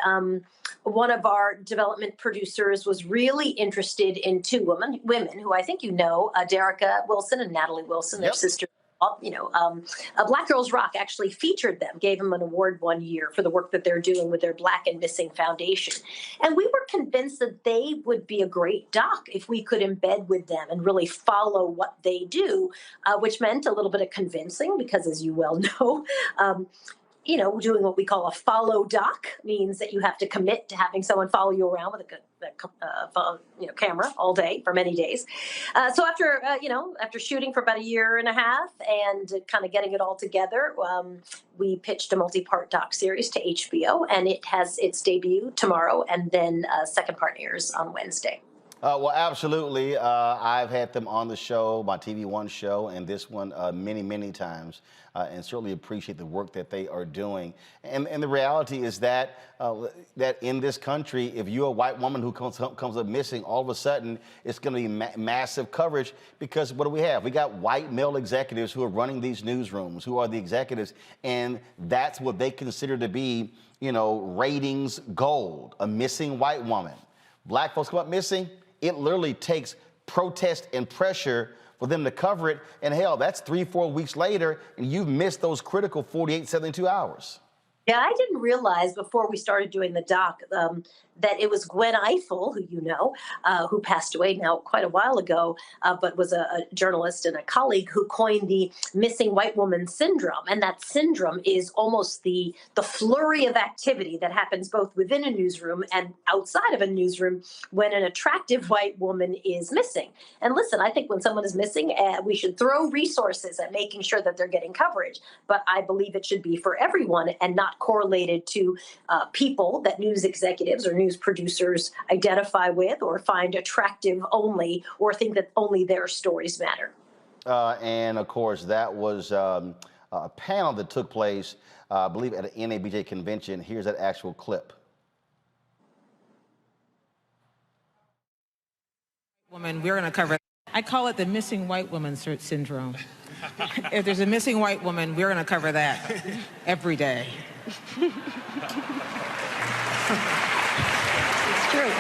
one of our development producers was really interested in 2 women who I think you know, Derica Wilson and Natalie Wilson, their sisters. Black Girls Rock actually featured them, gave them an award one year for the work that they're doing with their Black and Missing Foundation. And we were convinced that they would be a great doc if we could embed with them and really follow what they do, which meant a little bit of convincing, because as you well know, doing what we call a follow doc means that you have to commit to having someone follow you around with a camera all day for many days. So after shooting for about a year and a half and kind of getting it all together, we pitched a multi-part doc series to HBO, and it has its debut tomorrow, and then second part airs on Wednesday. Well, absolutely. I've had them on the show, my TV One show, and this one many, many times, and certainly appreciate the work that they are doing. And the reality is that that in this country, if you're a white woman who comes up missing, all of a sudden it's going to be massive coverage because what do we have? We got white male executives who are running these newsrooms, who are the executives, and that's what they consider to be, you know, ratings gold, a missing white woman. Black folks come up missing. It literally takes protest and pressure for them to cover it. And hell, that's 3-4 weeks later, and you've missed those critical 48, 72 hours. Yeah, I didn't realize before we started doing the doc that it was Gwen Ifill, who you know, who passed away now quite a while ago, but was a journalist and a colleague who coined the missing white woman syndrome. And that syndrome is almost the flurry of activity that happens both within a newsroom and outside of a newsroom when an attractive white woman is missing. And listen, I think when someone is missing, we should throw resources at making sure that they're getting coverage. But I believe it should be for everyone and not correlated to people that news executives or news producers identify with or find attractive only or think that only their stories matter. And of course, that was a panel that took place, I believe, at an NABJ convention. Here's that actual clip. Woman, we're going to cover. I call it the missing white woman syndrome. If there's a missing white woman, we're going to cover that every day. It's true.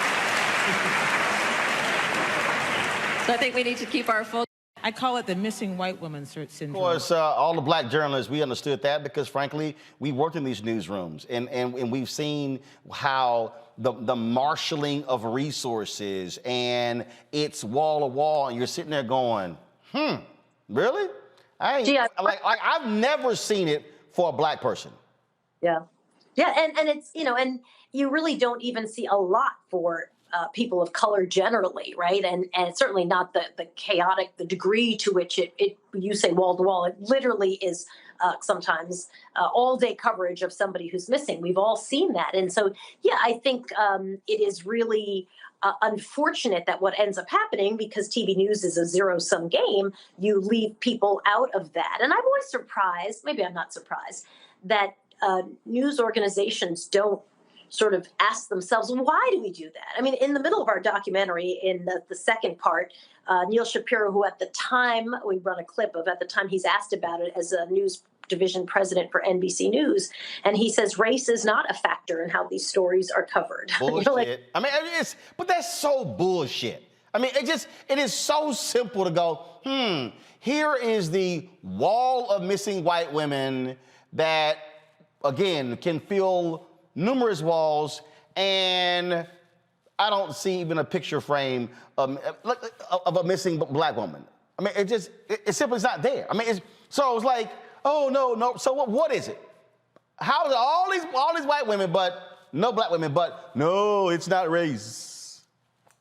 So I think we need to keep our focus. I call it the missing white woman syndrome. Of course, all the black journalists, we understood that because, frankly, we worked in these newsrooms and we've seen how the marshaling of resources and it's wall to wall, and you're sitting there going, really? I've never seen it for a black person. Yeah. Yeah. And it's, you know, and you really don't even see a lot for people of color generally, right? And it's certainly not the chaotic, the degree to which you say wall to wall. It literally is sometimes all day coverage of somebody who's missing. We've all seen that. And so, yeah, I think it is really unfortunate that what ends up happening, because TV news is a zero-sum game, you leave people out of that. And I'm always surprised, maybe I'm not surprised, that news organizations don't sort of ask themselves, why do we do that? I mean, in the middle of our documentary, in the second part, Neil Shapiro, who at the time, we run a clip of, at the time he's asked about it as a news division president for NBC News, and he says race is not a factor in how these stories are covered. Bullshit. I mean, but that's so bullshit. I mean, it is so simple to go, here is the wall of missing white women that, again, can fill numerous walls, and I don't see even a picture frame of a missing black woman. I mean, it simply is not there. I mean, so it's like, oh, no. So what is it? How is all these white women, but no black women, but no, it's not race.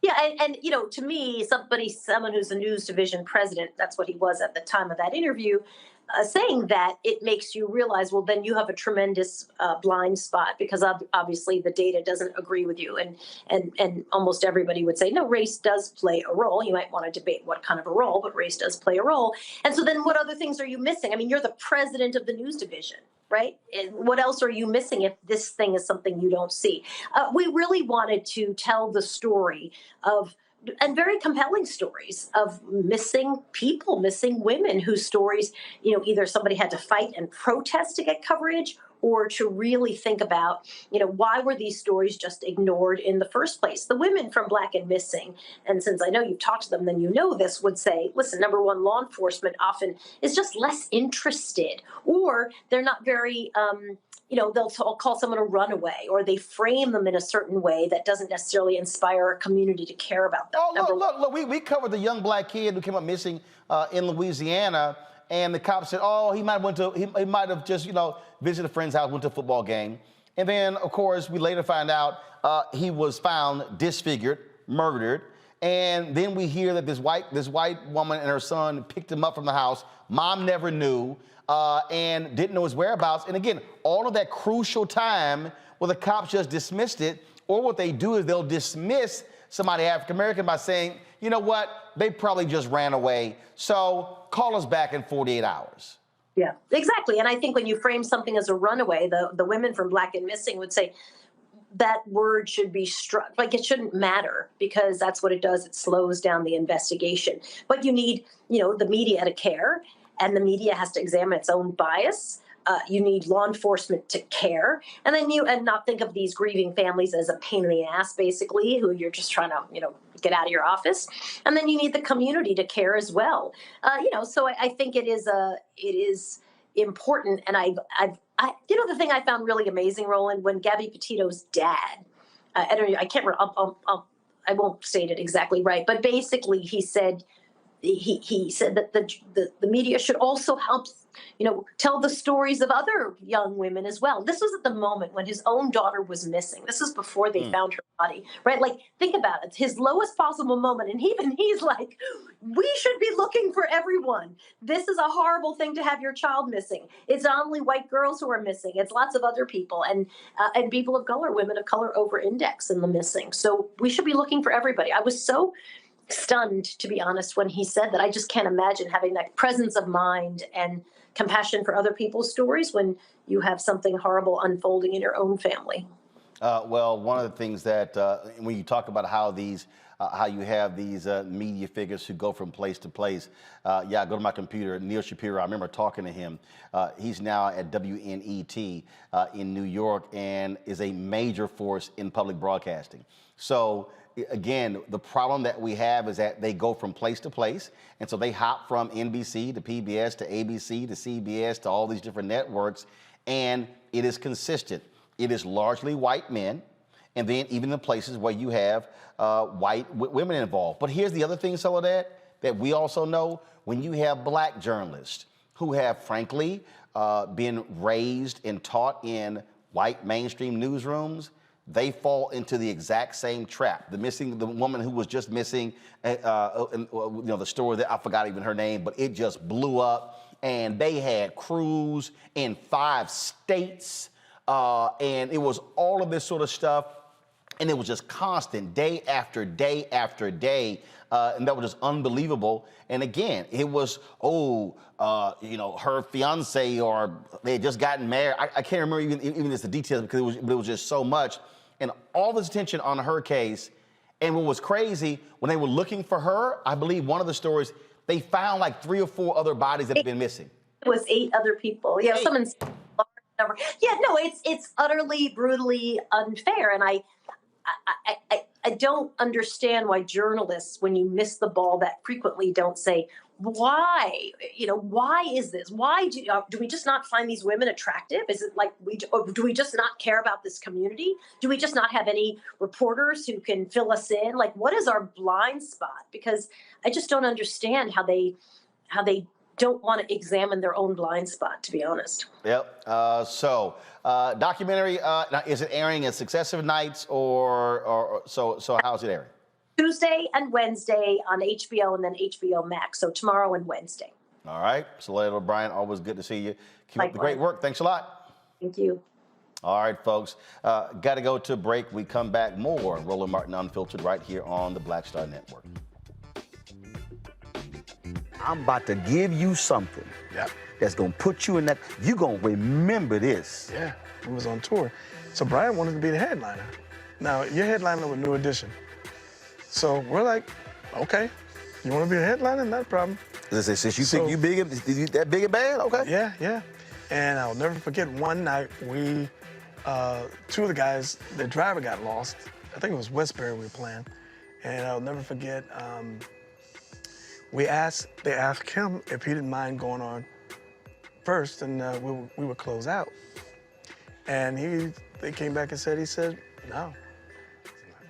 Yeah, and you know, to me, someone who's a news division president, that's what he was at the time of that interview, saying that, it makes you realize, well, then you have a tremendous blind spot, because obviously the data doesn't agree with you. And almost everybody would say, no, race does play a role. You might want to debate what kind of a role, but race does play a role. And so then what other things are you missing? I mean, you're the president of the news division, right? And what else are you missing if this thing is something you don't see? We really wanted to tell the story of, and very compelling stories of missing people, missing women whose stories, you know, either somebody had to fight and protest to get coverage, or to really think about, you know, why were these stories just ignored in the first place? The women from Black and Missing, and since I know you've talked to them, then you know this, would say, listen, number one, law enforcement often is just less interested, or they're not very, you know, they'll call someone a runaway, or they frame them in a certain way that doesn't necessarily inspire a community to care about them. Oh, look, we covered the young black kid who came up missing in Louisiana, and the cops said, oh, he might have just, you know, visited a friend's house, went to a football game. And then, of course, we later find out he was found disfigured, murdered. And then we hear that this white woman and her son picked him up from the house. Mom never knew and didn't know his whereabouts. And again, all of that crucial time where the cops just dismissed it, or what they do is they'll dismiss somebody African American by saying, you know what, they probably just ran away, so call us back in 48 hours. Yeah, exactly. And I think when you frame something as a runaway, the women from Black and Missing would say that word should be struck, like it shouldn't matter, because that's what it does. It slows down the investigation. But you need, the media to care, and the media has to examine its own bias. You need law enforcement to care, and then and not think of these grieving families as a pain in the ass, basically, who you're just trying to, get out of your office. And then you need the community to care as well. So I think it is important. And the thing I found really amazing, Roland, when Gabby Petito's dad, I can't remember, I won't state it exactly right, but basically he said that the media should also help, tell the stories of other young women as well. This was at the moment when his own daughter was missing. This is before they found her body, right? Like, think about it, his lowest possible moment. And even he's like, we should be looking for everyone. This is a horrible thing to have your child missing. It's not only white girls who are missing, it's lots of other people, and people of color, women of color over-index in the missing. So we should be looking for everybody. I was so stunned, to be honest, when he said that. I just can't imagine having that presence of mind and compassion for other people's stories when you have something horrible unfolding in your own family. Well, one of the things that when you talk about how you have these media figures who go from place to place, I go to my computer, Neil Shapiro, I remember talking to him. He's now at WNET in New York and is a major force in public broadcasting. So again, the problem that we have is that they go from place to place. And so they hop from NBC to PBS to ABC to CBS to all these different networks. And it is consistent. It is largely white men. And then even the places where you have white women involved. But here's the other thing, Soledad, that we also know: when you have Black journalists who have, frankly, been raised and taught in white mainstream newsrooms, they fall into the exact same trap. The woman who was just missing, the story that I forgot even her name, but it just blew up, and they had crews in 5 states, and it was all of this sort of stuff, and it was just constant, day after day after day, and that was just unbelievable. And again, it was, her fiance, or they had just gotten married. I can't remember even just the details, because it was just so much. And all this attention on her case. And what was crazy, when they were looking for her, I believe one of the stories, they found like 3 or 4 other bodies that had been missing. It was 8 other people. Yeah, someone's number. Yeah, no, it's utterly, brutally unfair. And I don't understand why journalists, when you miss the ball that frequently, don't say, why? Why is this? Why do we just not find these women attractive? Is it like do we just not care about this community? Do we just not have any reporters who can fill us in? Like, what is our blind spot? Because I just don't understand how they don't want to examine their own blind spot, to be honest. Yep. Documentary, now, is it airing in successive nights or how's it airing? Tuesday and Wednesday on HBO, and then HBO Max. So tomorrow and Wednesday. All right. Soledad O'Brien, always good to see you. Keep up the great work. Thanks a lot. Thank you. All right, folks. Got to go to a break. We come back more Roland Martin Unfiltered right here on the Black Star Network. I'm about to give you something that's going to put you in that. You're going to remember this. Yeah, we was on tour. So Brian wanted to be the headliner. Now, you're headliner with New Edition. So we're like, okay, you want to be a headliner? Not a problem. Since you think you big, that big and bad? Okay. Yeah. And I'll never forget one night we, 2 of the guys, the driver got lost. I think it was Westbury we were playing. And I'll never forget, they asked him if he didn't mind going on first, and we would close out. And they came back and he said, no.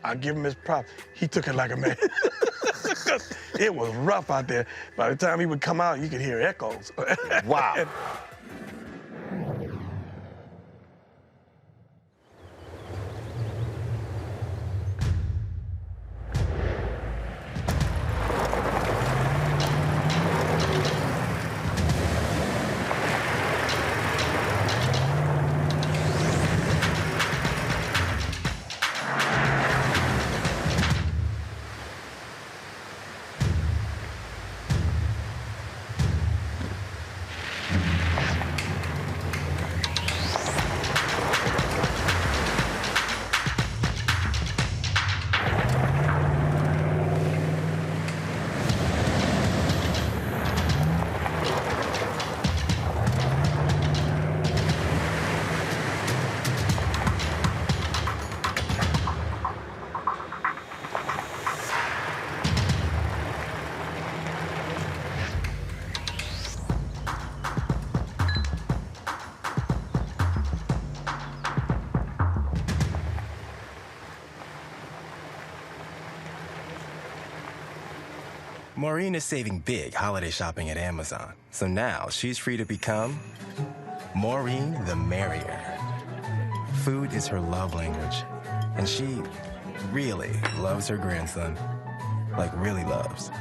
I give him his props. He took it like a man. It was rough out there. By the time he would come out, you could hear echoes. Wow. Maureen is saving big holiday shopping at Amazon, so now she's free to become Maureen the Merrier. Food is her love language, and she really loves her grandson. Like, really loves.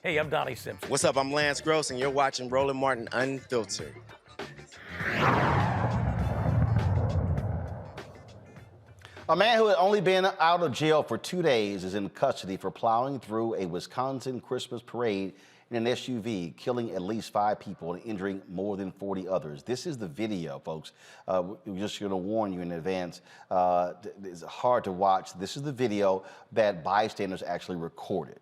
Hey, I'm Donnie Simpson. What's up? I'm Lance Gross, and you're watching Roland Martin Unfiltered. A man who had only been out of jail for 2 days is in custody for plowing through a Wisconsin Christmas parade in an SUV, killing at least 5 people and injuring more than 40 others. This is the video, folks. We're just going to warn you in advance. It's hard to watch. This is the video that bystanders actually recorded.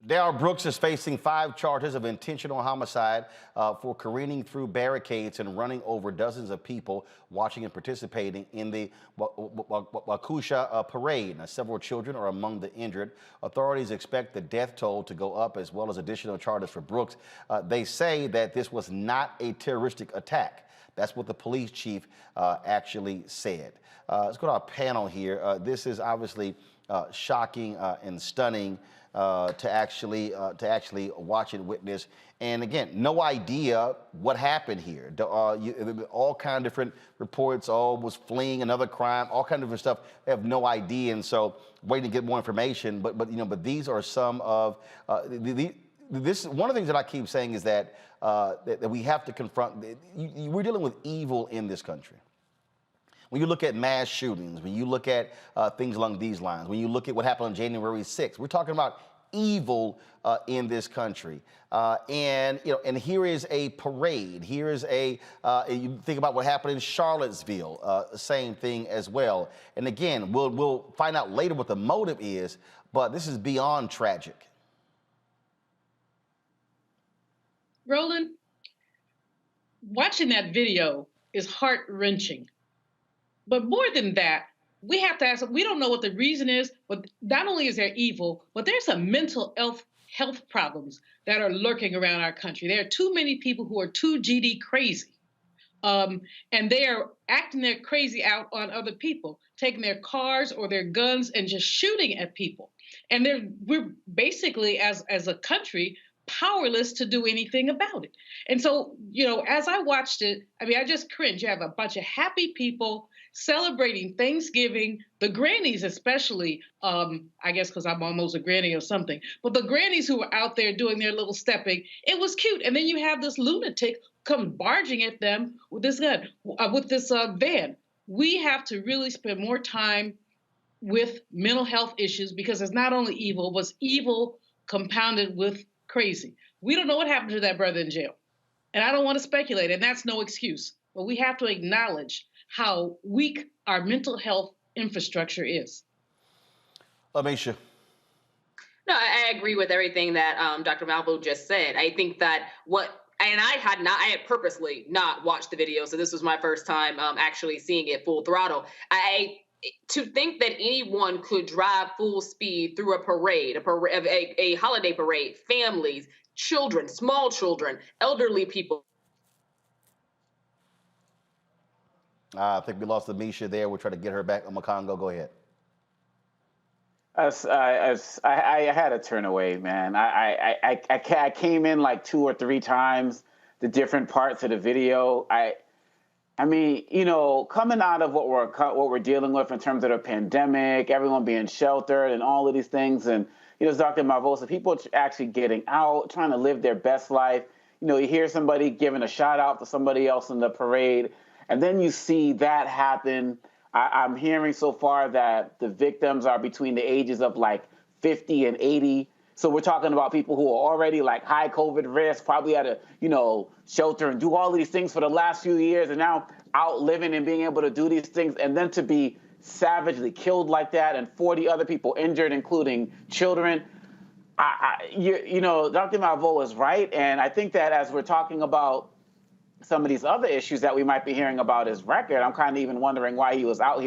Darryl Brooks is facing 5 charges of intentional homicide for careening through barricades and running over dozens of people watching and participating in the Waukesha parade. Now, several children are among the injured. Authorities expect the death toll to go up, as well as additional charges for Brooks. They say that this was not a terroristic attack. That's what the police chief actually said. Let's go to our panel here. This is obviously shocking and stunning to actually watch and witness. And again, no idea what happened here. All kind of different reports. Was fleeing another crime. All kind of different stuff. They have no idea, and so waiting to get more information. But these are some of this. One of the things that I keep saying is that that we have to confront. We're dealing with evil in this country. When you look at mass shootings, when you look at things along these lines, when you look at what happened on January 6th, we're talking about evil in this country. And here is a parade. Here is you think about what happened in Charlottesville, same thing as well. And again, we'll find out later what the motive is, but this is beyond tragic. Roland, watching that video is heart-wrenching. But more than that, we have to ask, we don't know what the reason is, but not only is there evil, but there's some mental health problems that are lurking around our country. There are too many people who are too GD crazy. And they are acting their crazy out on other people, taking their cars or their guns and just shooting at people. And we're basically, as a country, powerless to do anything about it. And so, as I watched it, I just cringe. You have a bunch of happy people celebrating Thanksgiving, the grannies especially, I guess because I'm almost a granny or something, but the grannies who were out there doing their little stepping, it was cute. And then you have this lunatic come barging at them with this gun, with this van. We have to really spend more time with mental health issues, because it's not only evil, but it's evil compounded with crazy. We don't know what happened to that brother in jail. And I don't want to speculate, and that's no excuse. But we have to acknowledge how weak our mental health infrastructure is. Amisha. No, I agree with everything that Dr. Malvo just said. I think that I had purposely not watched the video, so this was my first time actually seeing it full throttle. To think that anyone could drive full speed through a parade, a holiday parade, families, children, small children, elderly people. I think we lost Amisha there. We'll try to get her back. Makongo, go ahead. I had to turn away, man. I came in like 2 or 3 times, the different parts of the video. Coming out of what we're dealing with in terms of the pandemic, everyone being sheltered and all of these things, and as Dr. Malvo said, people actually getting out, trying to live their best life. You hear somebody giving a shout out to somebody else in the parade, and then you see that happen. I'm hearing so far that the victims are between the ages of like 50 and 80. So we're talking about people who are already like high COVID risk, probably had to, shelter and do all of these things for the last few years, and now out living and being able to do these things, and then to be savagely killed like that, and 40 other people injured, including children. Dr. Malveaux is right, and I think that as we're talking about some of these other issues that we might be hearing about his record, I'm kind of even wondering why he was out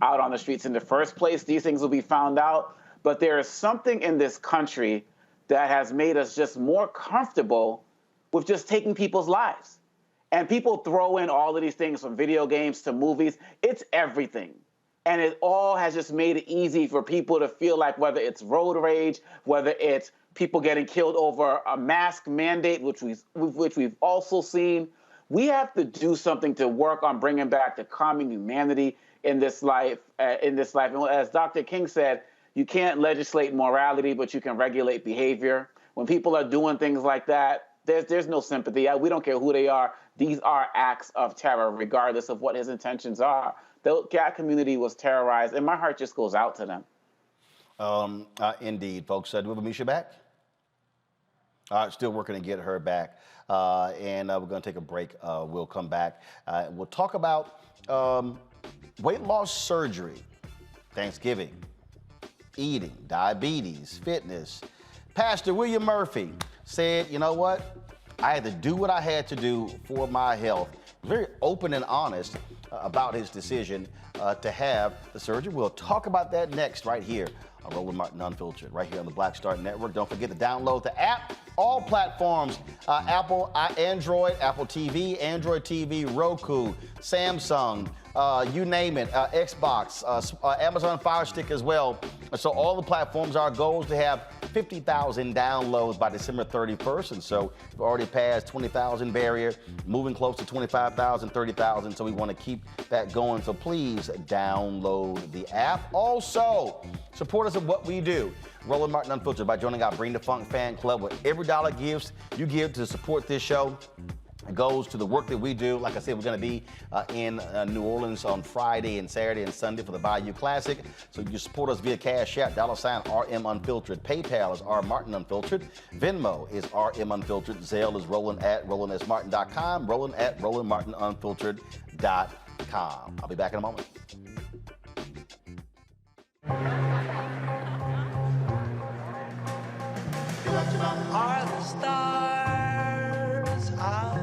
on the streets in the first place. These things will be found out, but there is something in this country that has made us just more comfortable with just taking people's lives. And people throw in all of these things from video games to movies. It's everything. And it all has just made it easy for people to feel like, whether it's road rage, whether it's people getting killed over a mask mandate, which we've also seen. We have to do something to work on bringing back the common humanity in this life. And as Dr. King said, you can't legislate morality, but you can regulate behavior. When people are doing things like that, there's no sympathy. We don't care who they are. These are acts of terror, regardless of what his intentions are. That community was terrorized, and my heart just goes out to them. Indeed, folks. Do we have Amisha back? Still working to get her back. And we're going to take a break. We'll come back. We'll talk about weight loss surgery, Thanksgiving, eating, diabetes, fitness. Pastor William Murphy said, you know what? I had to do what I had to do for my health. Very open and honest about his decision to have the surgery. We'll talk about that next right here on Roland Martin Unfiltered, right here on the Black Star Network. Don't forget to download the app. All platforms, Apple, Android, Apple TV, Android TV, Roku, Samsung, you name it, Xbox, Amazon Fire Stick as well. So all the platforms, our goal is to have 50,000 downloads by December 31st. And so we've already passed 20,000 barrier, moving close to 25,000, 30,000. So we want to keep that going. So please download the app. Also, support us in what we do. Roland Martin Unfiltered by joining our Bring the Funk fan club, where every dollar you give to support this show goes to the work that we do. Like I said, we're going to be in New Orleans on Friday and Saturday and Sunday for the Bayou Classic. So you support us via Cash App, $RM Unfiltered. PayPal is R Martin Unfiltered. Venmo is RM Unfiltered. Zelle is Roland at RolandSMartin.com. Roland at RolandMartinUnfiltered.com. I'll be back in a moment. Are the stars out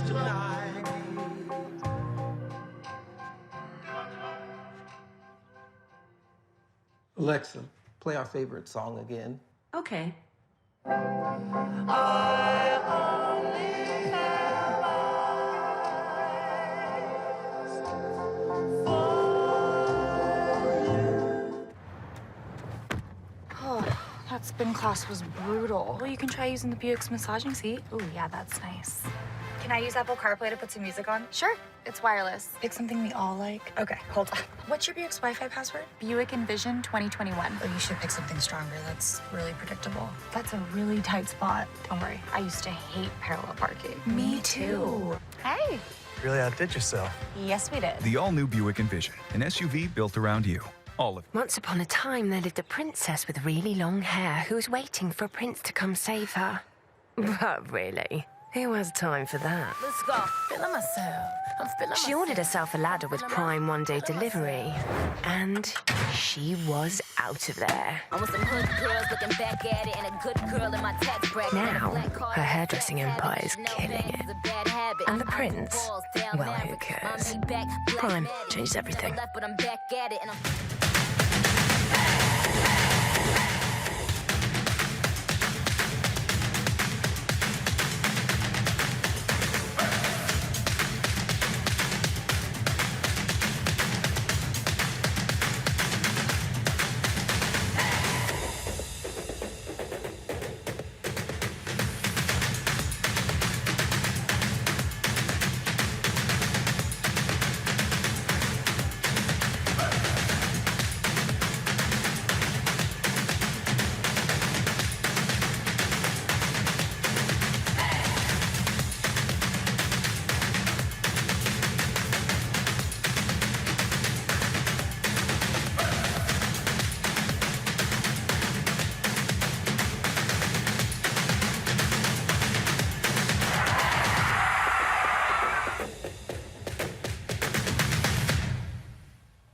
tonight? Alexa, play our favorite song again. Okay. That spin class was brutal. Well, you can try using the Buick's massaging seat. Ooh, yeah, that's nice. Can I use Apple CarPlay to put some music on? Sure, it's wireless. Pick something we all like. Okay, hold on. What's your Buick's Wi-Fi password? Buick Envision 2021. Oh, you should pick something stronger. That's really predictable. That's a really tight spot. Don't worry, I used to hate parallel parking. Me too. Hey. Really outdid yourself. Yes, we did. The all-new Buick Envision, an SUV built around you. All of it. Once upon a time, there lived a princess with really long hair who was waiting for a prince to come save her. But really, who has time for that? Let's go. Feeling myself. I'm feeling She ordered herself a ladder with Prime one-day delivery, and she was out of there. I want some hood girls looking back at it and a good girl in my tax bracket. Now, her hairdressing empire is killing it. And the prince, well, who cares? Prime changes everything. But I'm back at it and I'm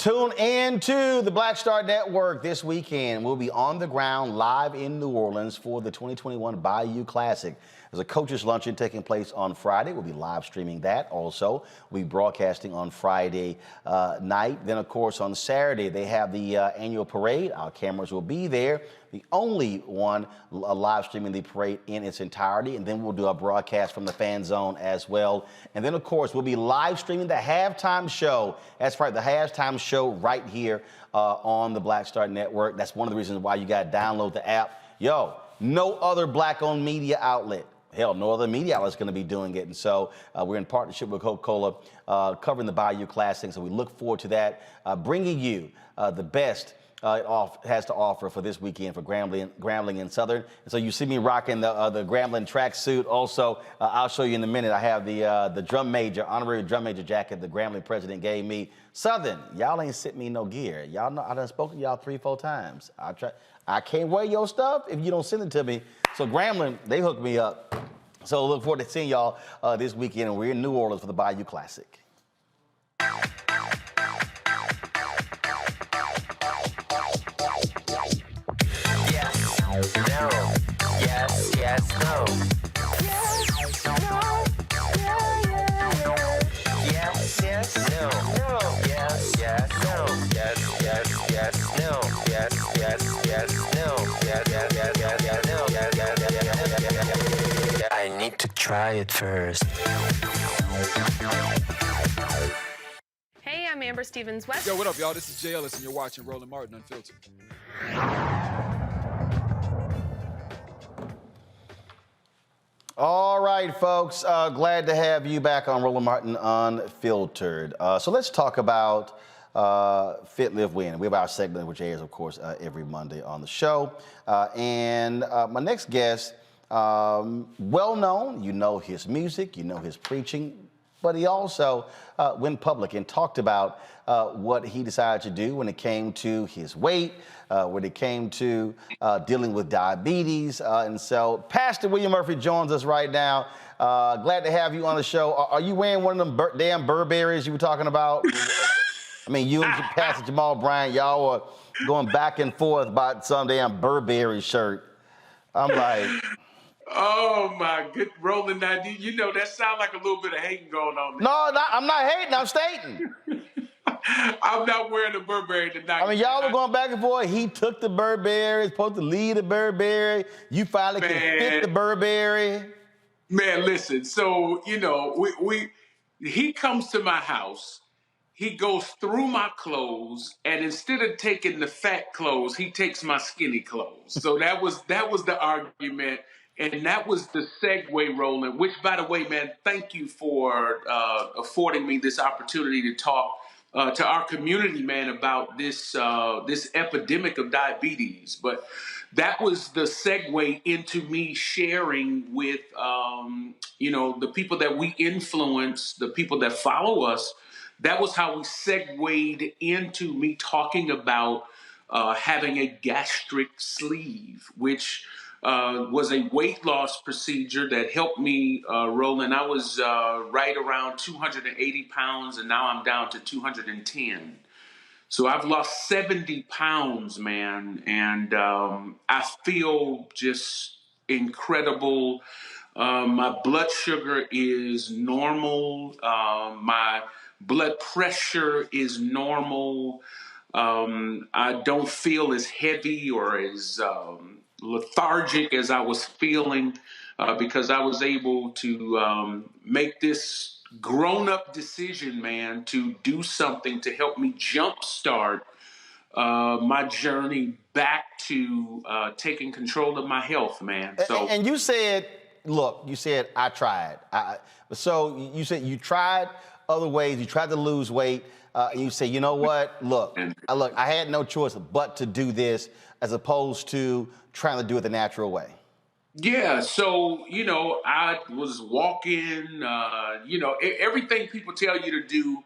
Tune in to the Black Star Network this weekend. We'll be on the ground live in New Orleans for the 2021 Bayou Classic. There's a coaches luncheon taking place on Friday. We'll be live streaming that also. We'll be broadcasting on Friday night. Then, of course, on Saturday, they have the annual parade. Our cameras will be there. The only one live streaming the parade in its entirety. And then we'll do a broadcast from the fan zone as well. And then, of course, we'll be live streaming the halftime show. That's right, the halftime show right here on the Black Star Network. That's one of the reasons why you got to download the app. Yo, no other black-owned media outlet. Hell, no other media outlet's going to be doing it. And so we're in partnership with Coca-Cola covering the Bayou Classic. So we look forward to that, bringing you the best it has to offer for this weekend for Grambling and Southern. And so you see me rocking the Grambling tracksuit. Also, I'll show you in a minute. I have the drum major, honorary drum major jacket the Grambling president gave me. Southern, y'all ain't sent me no gear. Y'all know I done spoken to y'all 3-4 times. I can't wear your stuff if you don't send it to me. So Grambling, they hooked me up. So look forward to seeing y'all this weekend. And we're in New Orleans for the Bayou Classic. No. Yes, yes, no. Yes, no. Yeah, yeah, yeah. Yes, yes, no. No. Yes, yes, no. Yes, yes, yes, no. Yes, yes, yes, no. Yes, yes, yes, yes, yes, no. Yes, yes, yes, yes, yes. I need to try it first. Hey, I'm Amber Stevens-West. Yo, what up, y'all? This is Jay Ellis, and you're watching Roland Martin Unfiltered. All right, folks. Glad to have you back on Roland Martin Unfiltered. So let's talk about Fit, Live, Win. We have our segment, which airs, of course, every Monday on the show. And my next guest, well known, you know his music, you know his preaching, but he also went public and talked about what he decided to do when it came to his weight, when it came to dealing with diabetes. And so Pastor William Murphy joins us right now. Glad to have you on the show. Are you wearing one of them damn Burberrys you were talking about? I mean, you and Pastor Jamal Bryant, y'all were going back and forth about some damn Burberry shirt. I'm like... Oh my good Roland, now you know that sounds like a little bit of hating going on there. No, I'm not hating, I'm stating. I'm not wearing a Burberry tonight. I mean, y'all were going back and forth. He took the Burberry, supposed to lead the Burberry. You finally could fit the Burberry. Man, listen, so, you know, he comes to my house, he goes through my clothes, and instead of taking the fat clothes, he takes my skinny clothes. So that was the argument. And that was the segue, Roland, which, by the way, man, thank you for affording me this opportunity to talk to our community, man, about this epidemic of diabetes. But that was the segue into me sharing with, the people that we influence, the people that follow us. That was how we segued into me talking about having a gastric sleeve, which was a weight loss procedure that helped me, Roland. I was right around 280 pounds, and now I'm down to 210. So I've lost 70 pounds, man, and I feel just incredible. My blood sugar is normal. My blood pressure is normal. I don't feel as heavy or as lethargic as I was feeling because I was able to make this grown-up decision, man, to do something to help me jumpstart my journey back to taking control of my health, man. So, and you said, look, you said, I tried. So you said you tried other ways. You tried to lose weight. And you say, you know what? Look, I had no choice but to do this as opposed to trying to do it the natural way. Yeah, so, I was walking, everything people tell you to do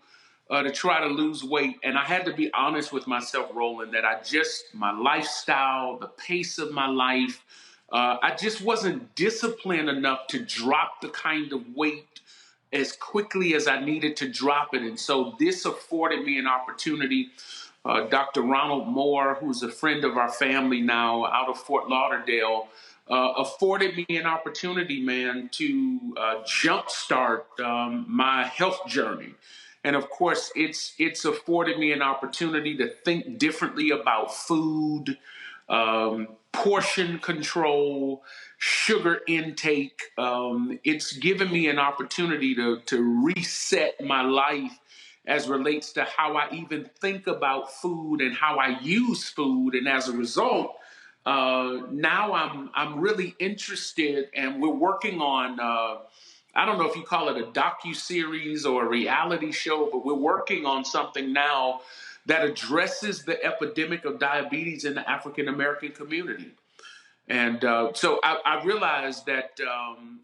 to try to lose weight. And I had to be honest with myself, Roland, that my lifestyle, the pace of my life, I just wasn't disciplined enough to drop the kind of weight as quickly as I needed to drop it. And so this afforded me an opportunity. Dr. Ronald Moore, who's a friend of our family now out of Fort Lauderdale, afforded me an opportunity, man, to jumpstart my health journey. And of course, it's afforded me an opportunity to think differently about food, portion control, sugar intake. It's given me an opportunity to reset my life as relates to how I even think about food and how I use food. And as a result, now I'm really interested, and we're working on, I don't know if you call it a docu-series or a reality show, but we're working on something now that addresses the epidemic of diabetes in the African American community. And so I realized that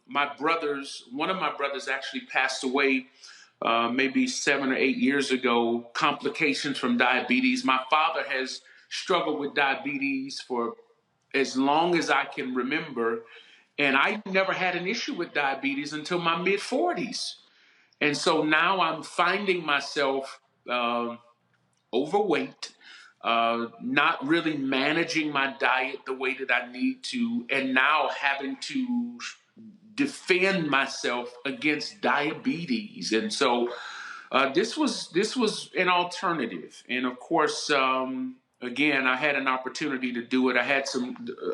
one of my brothers actually passed away maybe 7 or 8 years ago, complications from diabetes. My father has struggled with diabetes for as long as I can remember. And I never had an issue with diabetes until my mid-40s. And so now I'm finding myself overweight, not really managing my diet the way that I need to, and now having to defend myself against diabetes. And so this was an alternative. And of course, again, I had an opportunity to do it. I had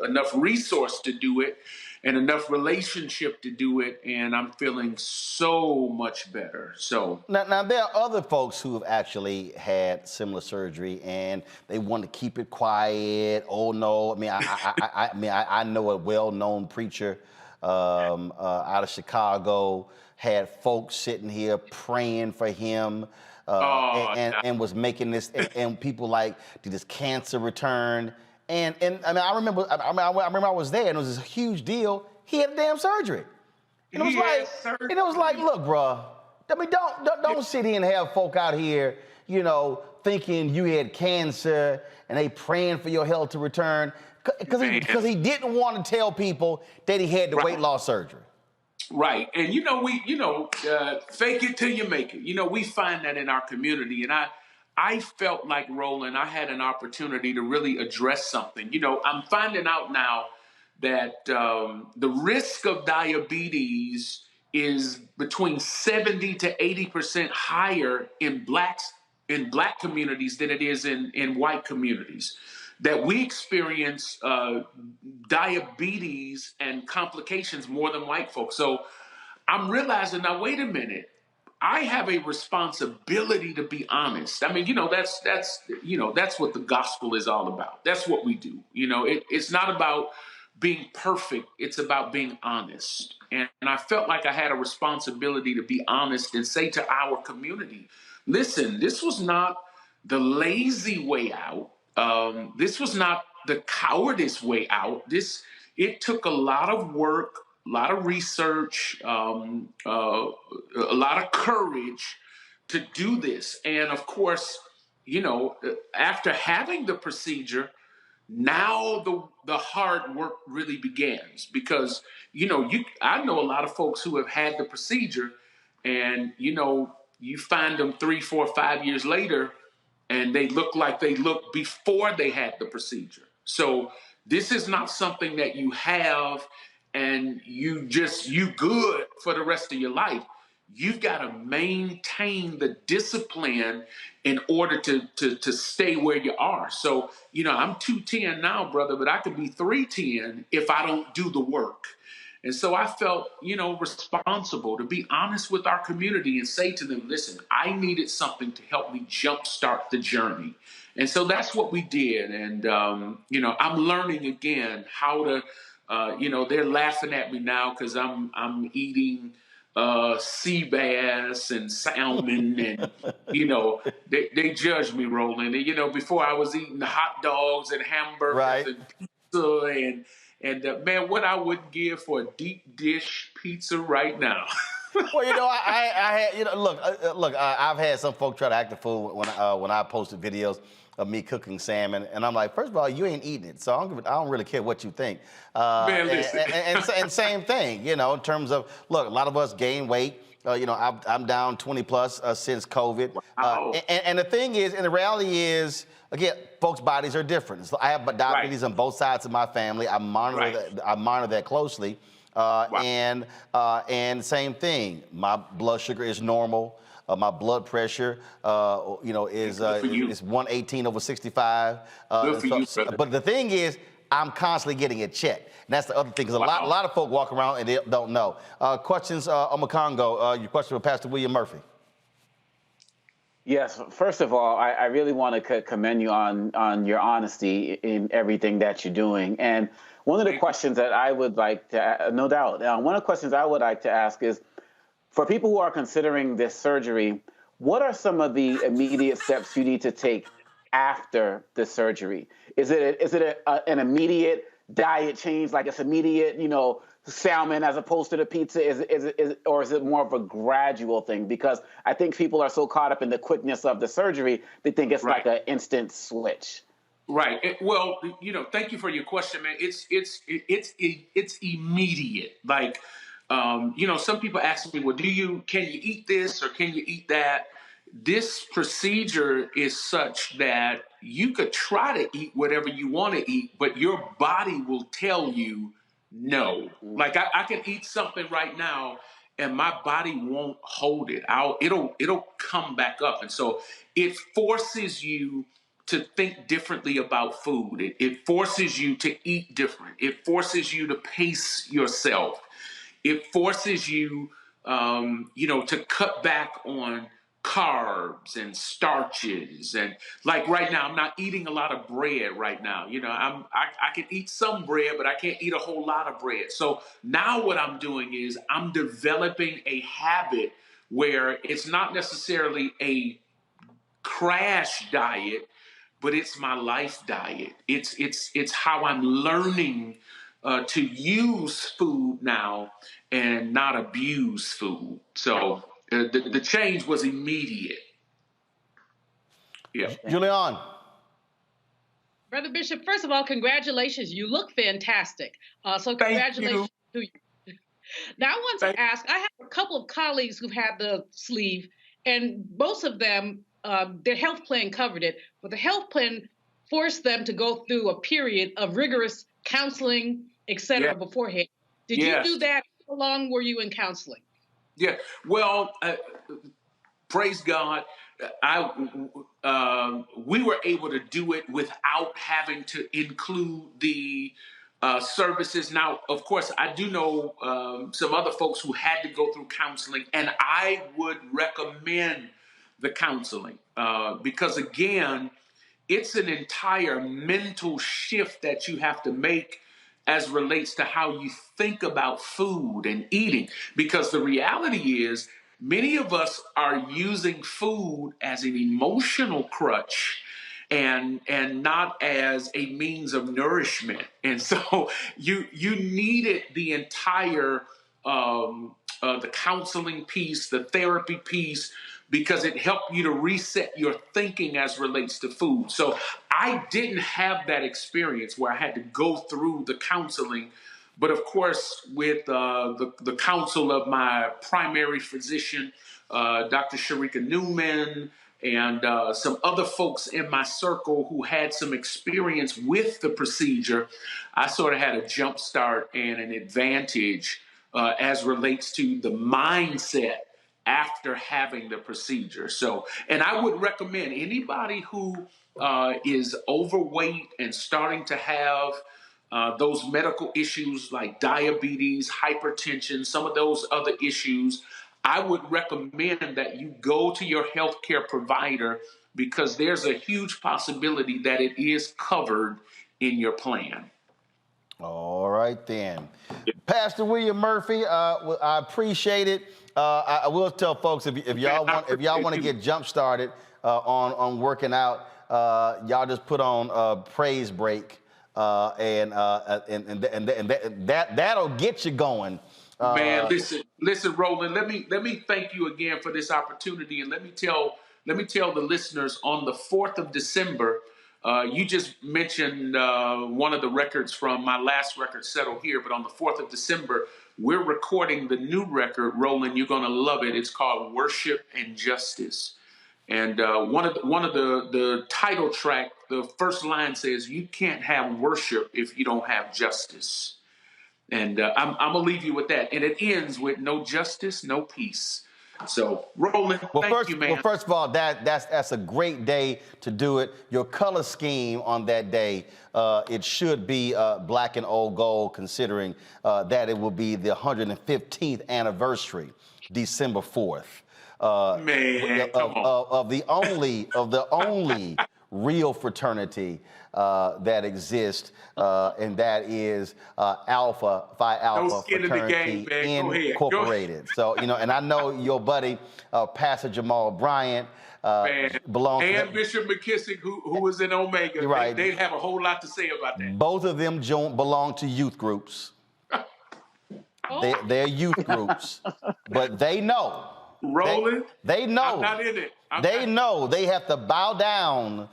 enough resource to do it and enough relationship to do it. And I'm feeling so much better. So now there are other folks who have actually had similar surgery and they want to keep it quiet. Oh no, I know a well-known preacher out of Chicago had folks sitting here praying for him. And was making this, and people like, did this cancer return? And I mean, I remember I was there, and it was this huge deal. He had a damn surgery. And it was like, look, bro, I mean, don't sit here and have folk out here, you know, thinking you had cancer and they praying for your health to return, because he didn't want to tell people that he had the weight loss surgery. Right. And, fake it till you make it. We find that in our community. And I felt like, Roland, I had an opportunity to really address something. I'm finding out now that the risk of diabetes is between 70 to 80% higher in Black communities than it is in white communities. That we experience diabetes and complications more than white folks. So I'm realizing now, wait a minute, I have a responsibility to be honest. I mean, that's what the gospel is all about. That's what we do. It's not about being perfect. It's about being honest. And I felt like I had a responsibility to be honest and say to our community, listen, this was not the lazy way out. This was not the cowardice way out. It took a lot of work, a lot of research, a lot of courage to do this. And of course, after having the procedure, now the hard work really begins, because, I know a lot of folks who have had the procedure, and, you find them 3, 4, 5 years later, and they look like they looked before they had the procedure. So this is not something that you have and you good for the rest of your life. You've got to maintain the discipline in order to stay where you are. So, I'm 210 now, brother, but I could be 310 if I don't do the work. And so I felt, responsible to be honest with our community and say to them, listen, I needed something to help me jumpstart the journey. And so that's what we did. And, I'm learning again how to, they're laughing at me now because I'm eating sea bass and salmon and, they judge me, Roland. And, before I was eating hot dogs and hamburgers and pizza and man, what I wouldn't give for a deep dish pizza right now. Well, I had, look, I've had some folk try to act the fool when I posted videos of me cooking salmon, and I'm like, first of all, you ain't eating it, so I don't really care what you think. Man, listen. And same thing, in terms of, look, a lot of us gain weight I'm down 20 plus since COVID. Wow. And the thing is, and the reality is, again, folks' bodies are different. So I have diabetes on both sides of my family. I monitor that closely. And same thing. My blood sugar is normal. My blood pressure, is 118 over 65. Good for you, brother. But the thing is, I'm constantly getting it checked. And that's the other thing, because a lot of folk walk around and they don't know. Questions on Congo. Your question for Pastor William Murphy. Yes, first of all, I really want to commend you on your honesty in everything that you're doing. And one of the questions that I would like to, no doubt, one of the questions I would like to ask is, for people who are considering this surgery, what are some of the immediate steps you need to take after the surgery? Is it an immediate diet change, like it's immediate, salmon as opposed to the pizza? Or is it more of a gradual thing? Because I think people are so caught up in the quickness of the surgery, they think it's like an instant switch. Right. Well, thank you for your question, man. It's immediate. Like, some people ask me, well, can you eat this or can you eat that? This procedure is such that you could try to eat whatever you want to eat, but your body will tell you no. Like I can eat something right now and my body won't hold it. It'll come back up. And so it forces you to think differently about food. It forces you to eat different. It forces you to pace yourself. It forces you, to cut back on carbs and starches. And like right now, I'm not eating a lot of bread right now. I can eat some bread, but I can't eat a whole lot of bread. So now what I'm doing is I'm developing a habit where it's not necessarily a crash diet, but it's my life diet. It's how I'm learning to use food now and not abuse food. So the change was immediate. Yeah. Julian. Brother Bishop, first of all, congratulations. You look fantastic. So congratulations to you. Now I want to ask, I have a couple of colleagues who've had the sleeve, and most of them, their health plan covered it, but the health plan forced them to go through a period of rigorous counseling, et cetera, beforehand. Did you do that? How long were you in counseling? Yeah, well, praise God. We were able to do it without having to include the services. Now, of course, I do know some other folks who had to go through counseling, and I would recommend the counseling because, again, it's an entire mental shift that you have to make as relates to how you think about food and eating. Because the reality is, many of us are using food as an emotional crutch and not as a means of nourishment. And so you needed the entire the counseling piece, the therapy piece, because it helped you to reset your thinking as relates to food. So I didn't have that experience where I had to go through the counseling. But of course, with the counsel of my primary physician, Dr. Sharika Newman, and some other folks in my circle who had some experience with the procedure, I sort of had a jump start and an advantage as relates to the mindset after having the procedure. So, and I would recommend anybody who is overweight and starting to have those medical issues like diabetes, hypertension, some of those other issues, I would recommend that you go to your healthcare provider because there's a huge possibility that it is covered in your plan. All right, then. Pastor William Murphy, I appreciate it. I will tell folks if y'all want to get jump started on working out, y'all just put on praise break, and that'll get you going. Man, listen, Roland. Let me thank you again for this opportunity, and let me tell the listeners on the 4th of December, You just mentioned one of the records from my last record, Settle Here, but on the 4th of December, we're recording the new record, Roland. You're going to love it. It's called Worship and Justice. And one of the title track, the first line says, "You can't have worship if you don't have justice." And I'm going to leave you with that. And it ends with no justice, no peace. So, Roland, thank you, man. Well, first of all, that's a great day to do it. Your color scheme on that day, it should be black and old gold, considering that it will be the 115th anniversary, December 4th. Of the only real fraternity that exists, and that is Phi Alpha Fraternity Incorporated. So, and I know your buddy, Pastor Jamal Bryant, belongs to Bishop McKissick, who was in Omega. Right. They have a whole lot to say about that. Both of them belong to youth groups. They're youth groups, but they know. Roland, they know. I'm not in it. They know they have to bow down,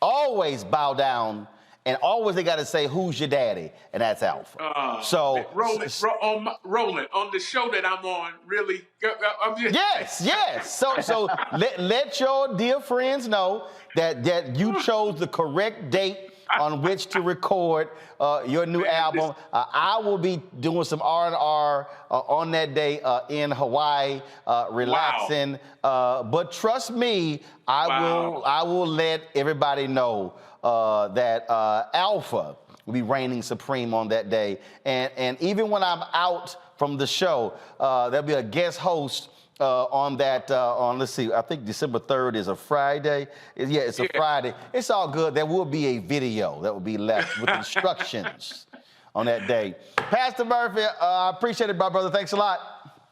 always bow down, and always they got to say, "Who's your daddy?" And that's Alpha. Roland, on the show that I'm on, really, I'm just... Yes. So let your dear friends know that you chose the correct date on which to record your new album. I will be doing some R&R on that day in Hawaii, relaxing. Wow. But trust me, I will let everybody know that Alpha will be reigning supreme on that day. And even when I'm out from the show, there'll be a guest host on that, let's see, I think December 3rd is a Friday. It's a Friday. It's all good. There will be a video that will be left with instructions on that day. Pastor Murphy, I appreciate it, my brother. Thanks a lot.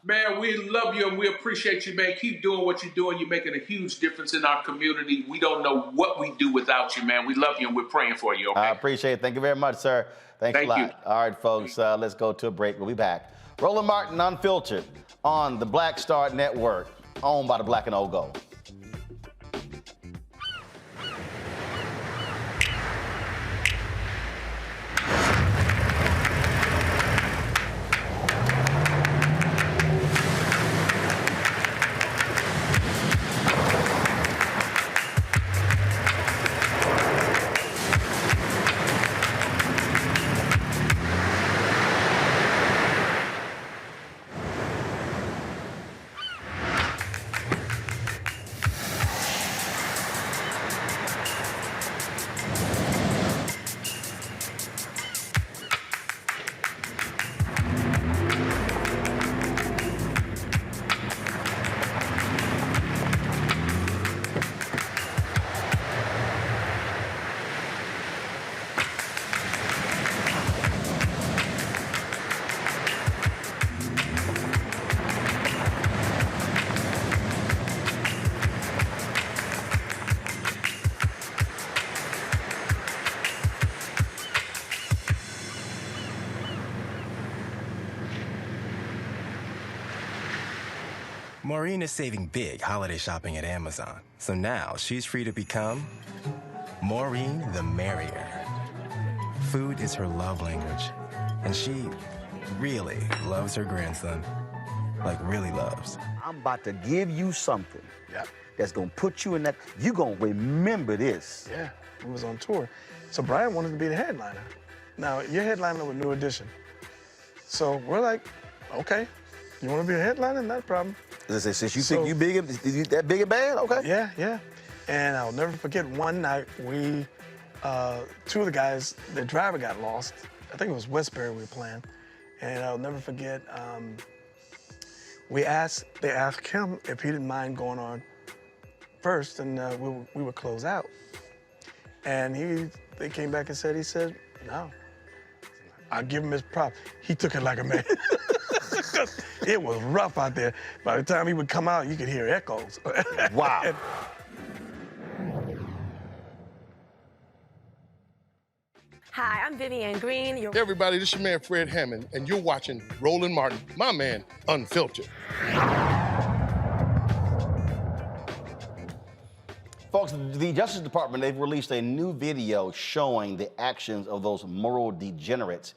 Man, we love you and we appreciate you, man. Keep doing what you're doing. You're making a huge difference in our community. We don't know what we do without you, man. We love you and we're praying for you, okay? I appreciate it. Thank you very much, sir. Thanks a lot. You. All right, folks, let's go to a break. We'll be back. Roland Martin Unfiltered on the Black Star Network, owned by the Black and Old Gold. Maureen is saving big holiday shopping at Amazon. So now she's free to become Maureen the Merrier. Food is her love language, and she really loves her grandson. Like, really loves. I'm about to give you something that's going to put you in that. You're going to remember this. Yeah, we was on tour. So Brian wanted to be the headliner. Now, you're headliner with New Edition. So we're like, okay, you want to be a headliner? Not a problem. Since you think you big, that big and bad? Okay. Yeah. And I'll never forget one night we, two of the guys, the driver got lost. I think it was Westbury we were playing. And I'll never forget, they asked him if he didn't mind going on first, and we would close out. And they came back and he said, no. I'll give him his props. He took it like a man. It was rough out there. By the time he would come out, you could hear echoes. Wow. Hi, I'm Vivian Green. Hey everybody, this is your man Fred Hammond, and you're watching Roland Martin, my man, Unfiltered. Folks, the Justice Department, they've released a new video showing the actions of those moral degenerates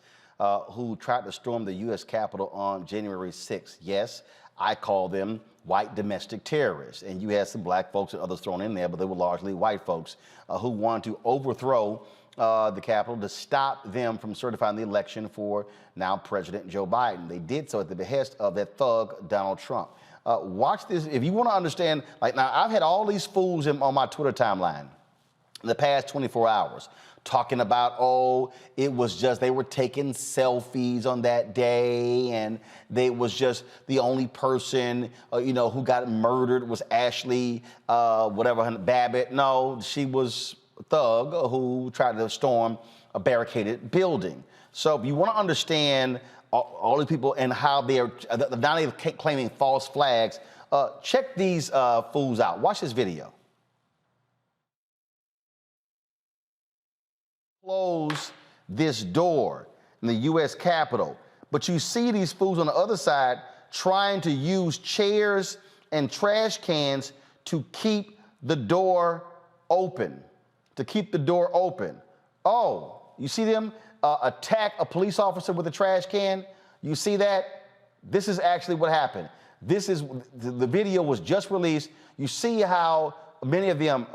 who tried to storm the U.S. Capitol on January 6th. Yes, I call them white domestic terrorists. And you had some black folks and others thrown in there, but they were largely white folks who wanted to overthrow the Capitol to stop them from certifying the election for now President Joe Biden. They did so at the behest of that thug, Donald Trump. Watch this. If you want to understand, like now, I've had all these fools on my Twitter timeline in the past 24 hours talking about, oh, it was just they were taking selfies on that day, and they was just the only person, who got murdered was Ashley, Babbitt. No, she was a thug who tried to storm a barricaded building. So if you want to understand all these people and how they're now they're claiming false flags, check these fools out. Watch this video. Close this door in the U.S. Capitol, but you see these fools on the other side trying to use chairs and trash cans to keep the door open. Oh, you see them attack a police officer with a trash can? You see that? This is actually what happened. The video was just released. You see how many of them,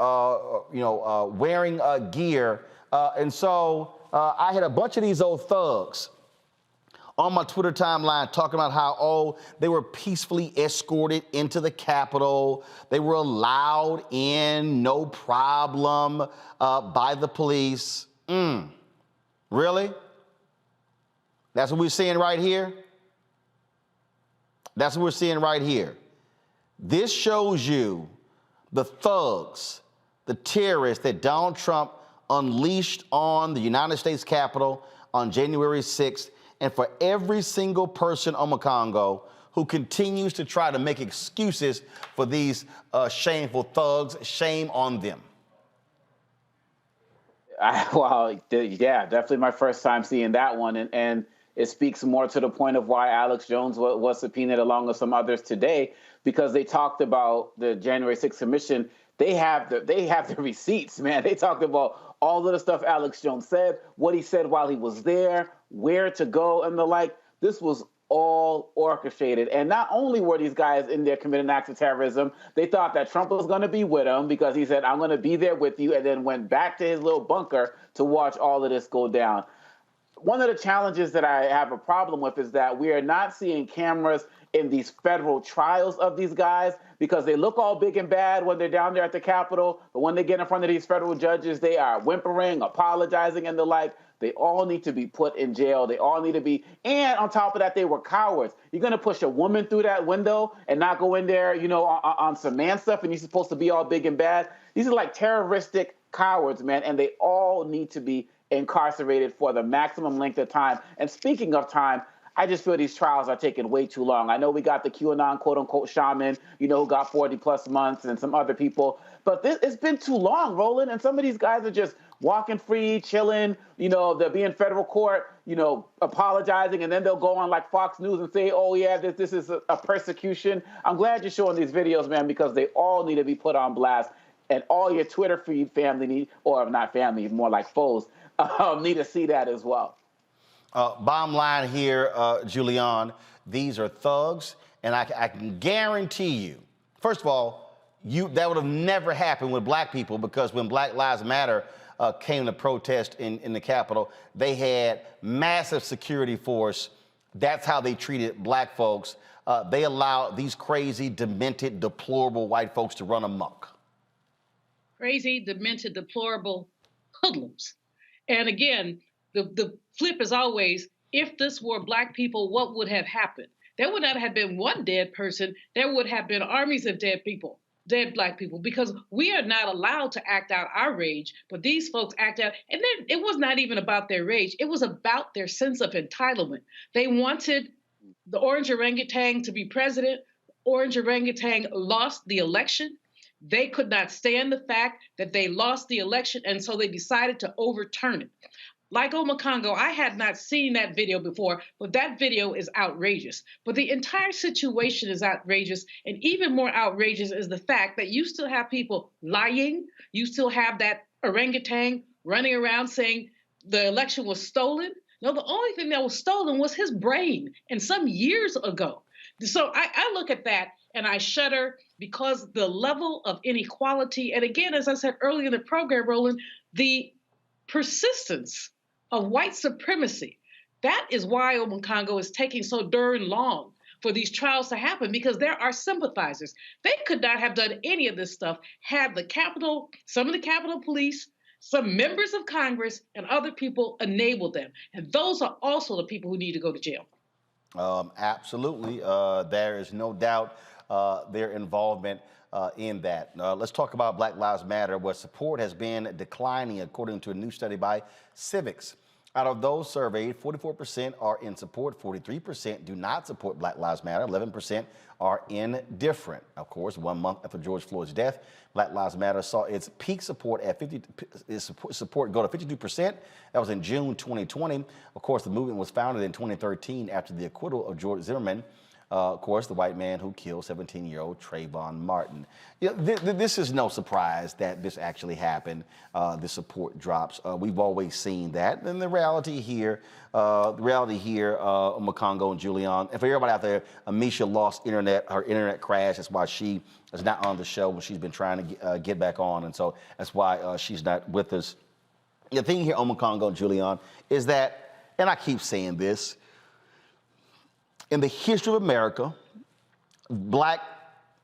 wearing gear. And so I had a bunch of these old thugs on my Twitter timeline talking about how, they were peacefully escorted into the Capitol. They were allowed in, no problem, by the police. Really? That's what we're seeing right here? That's what we're seeing right here. This shows you the thugs, the terrorists that Donald Trump unleashed on the United States Capitol on January 6th, and for every single person on Mokongo who continues to try to make excuses for these shameful thugs, shame on them. Definitely my first time seeing that one, and it speaks more to the point of why Alex Jones was subpoenaed along with some others today, because they talked about the January 6th commission. They have the receipts, man. They talked about all of the stuff Alex Jones said, what he said while he was there, where to go, and the like. This was all orchestrated. And not only were these guys in there committing acts of terrorism, they thought that Trump was going to be with them because he said, I'm going to be there with you, and then went back to his little bunker to watch all of this go down. One of the challenges that I have a problem with is that we are not seeing cameras in these federal trials of these guys, because they look all big and bad when they're down there at the Capitol, but when they get in front of these federal judges, they are whimpering, apologizing, and the like. They all need to be put in jail. They all need to be, and on top of that, they were cowards. You're going to push a woman through that window and not go in there, on some man stuff, and you're supposed to be all big and bad. These are like terroristic cowards, man, and they all need to be incarcerated for the maximum length of time. And speaking of time, I just feel these trials are taking way too long. I know we got the QAnon quote-unquote shaman, who got 40-plus months, and some other people. But it's been too long, Roland, and some of these guys are just walking free, chilling, they'll be in federal court, apologizing, and then they'll go on like Fox News and say, oh, yeah, this is a persecution. I'm glad you're showing these videos, man, because they all need to be put on blast. And all your Twitter feed family or not family, more like foes, need to see that as well. Bottom line here, Julian, these are thugs, and I can guarantee you, first of all, that would have never happened with black people, because when Black Lives Matter came to protest in the Capitol, they had massive security force. That's how they treated black folks. They allowed these crazy, demented, deplorable white folks to run amok. Crazy, demented, deplorable hoodlums. And again, the flip is always, if this were black people, what would have happened? There would not have been one dead person. There would have been armies of dead people, dead black people, because we are not allowed to act out our rage, but these folks act out. And then it was not even about their rage. It was about their sense of entitlement. They wanted the orange orangutan to be president. Orange orangutan lost the election. They could not stand the fact that they lost the election, and so they decided to overturn it. Like Omakongo, I had not seen that video before, but that video is outrageous. But the entire situation is outrageous. And even more outrageous is the fact that you still have people lying. You still have that orangutan running around saying the election was stolen. No, the only thing that was stolen was his brain, and some years ago. So I look at that and I shudder because the level of inequality, and again, as I said earlier in the program, Roland, the persistence of white supremacy. That is why Omakongo is taking so darn long for these trials to happen, because there are sympathizers. They could not have done any of this stuff had the Capitol, some of the Capitol Police, some members of Congress, and other people enabled them. And those are also the people who need to go to jail. Absolutely. There is no doubt their involvement in that. Let's talk about Black Lives Matter, where support has been declining according to a new study by Civics. Out of those surveyed, 44% are in support, 43% do not support Black Lives Matter, 11% are indifferent. Of course, 1 month after George Floyd's death, Black Lives Matter saw its peak support at support go to 52%. That was in June 2020. Of course, the movement was founded in 2013 after the acquittal of George Zimmerman, of course, the white man who killed 17-year-old Trayvon Martin. This is no surprise that this actually happened. The support drops. We've always seen that. And the reality here, Omakongo and Julian, and for everybody out there, Amisha lost internet. Her internet crashed. That's why she is not on the show when she's been trying to get back on. And so that's why she's not with us. The thing here, Omakongo and Julian, is that, and I keep saying this, in the history of America, black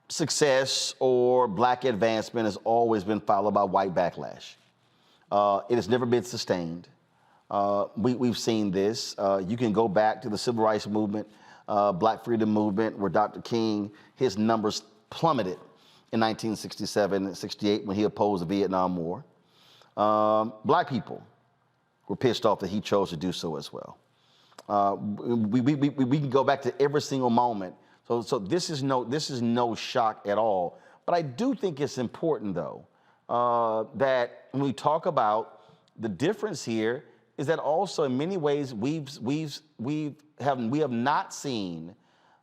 success or black advancement has always been followed by white backlash. It has never been sustained. We've seen this. You can go back to the Civil Rights Movement, Black Freedom Movement, where Dr. King, his numbers plummeted in 1967 and 68 when he opposed the Vietnam War. Black people were pissed off that he chose to do so as well. We can go back to every single moment. So this is no shock at all. But I do think it's important, though, that when we talk about the difference here, is that also in many ways we have not seen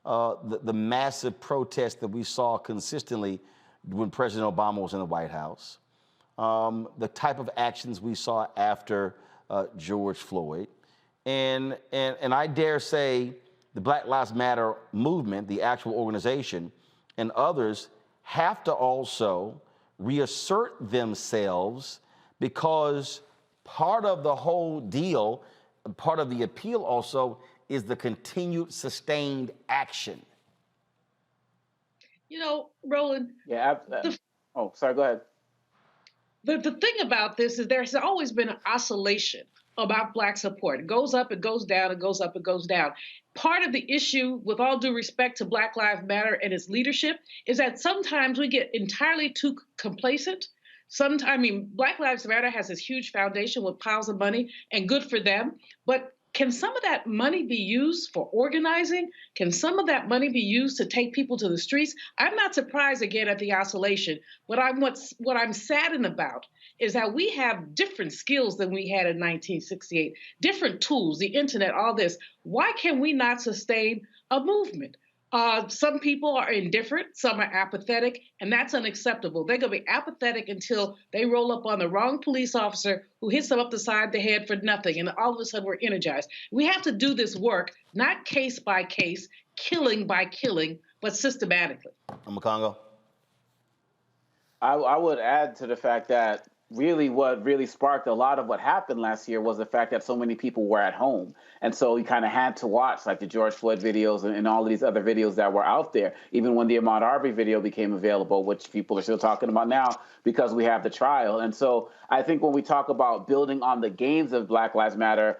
the massive protest that we saw consistently when President Obama was in the White House, the type of actions we saw after George Floyd. And I dare say the Black Lives Matter movement, the actual organization, and others have to also reassert themselves, because part of the whole deal, part of the appeal also, is the continued sustained action. You know, Roland. Yeah. Sorry, go ahead. The thing about this is there's always been an oscillation about Black support. It goes up, it goes down, it goes up, it goes down. Part of the issue, with all due respect to Black Lives Matter and its leadership, is that sometimes we get entirely too complacent. Black Lives Matter has this huge foundation with piles of money, and good for them. But can some of that money be used for organizing? Can some of that money be used to take people to the streets? I'm not surprised again at the oscillation. What I'm saddened about is that we have different skills than we had in 1968, different tools, the internet, all this. Why can we not sustain a movement? Some people are indifferent, some are apathetic, and that's unacceptable. They're going to be apathetic until they roll up on the wrong police officer who hits them up the side of the head for nothing, and all of a sudden we're energized. We have to do this work, not case by case, killing by killing, but systematically. Omakongo? I would add to the fact that what really sparked a lot of what happened last year was the fact that so many people were at home. And so you kind of had to watch like the George Floyd videos and all of these other videos that were out there, even when the Ahmaud Arbery video became available, which people are still talking about now because we have the trial. And so I think when we talk about building on the gains of Black Lives Matter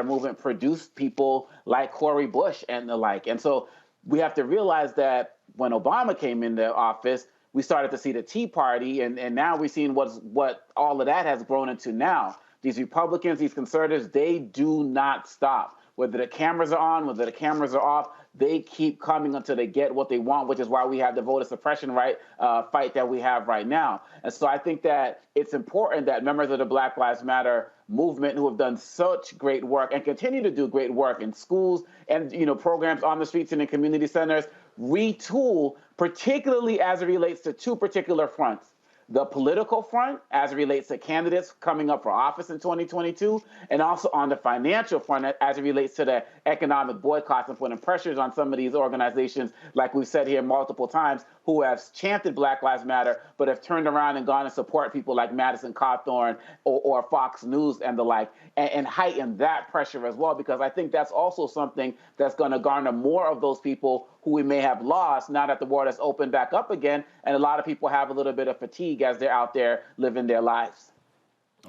movement produced people like Cori Bush and the like. And so we have to realize that when Obama came into office, we started to see the Tea Party, and now we're seeing what all of that has grown into now. These Republicans, these conservatives, they do not stop. Whether the cameras are on, whether the cameras are off, they keep coming until they get what they want, which is why we have the voter suppression fight that we have right now. And so I think that it's important that members of the Black Lives Matter movement, who have done such great work and continue to do great work in schools and programs on the streets and in community centers, retool, particularly as it relates to two particular fronts. The political front, as it relates to candidates coming up for office in 2022, and also on the financial front, as it relates to the economic boycotts and putting pressures on some of these organizations, like we've said here multiple times, who have chanted Black Lives Matter, but have turned around and gone and support people like Madison Cawthorn or Fox News and the like, and heighten that pressure as well, because I think that's also something that's going to garner more of those people who we may have lost now that the world has opened back up again, and a lot of people have a little bit of fatigue as they're out there living their lives.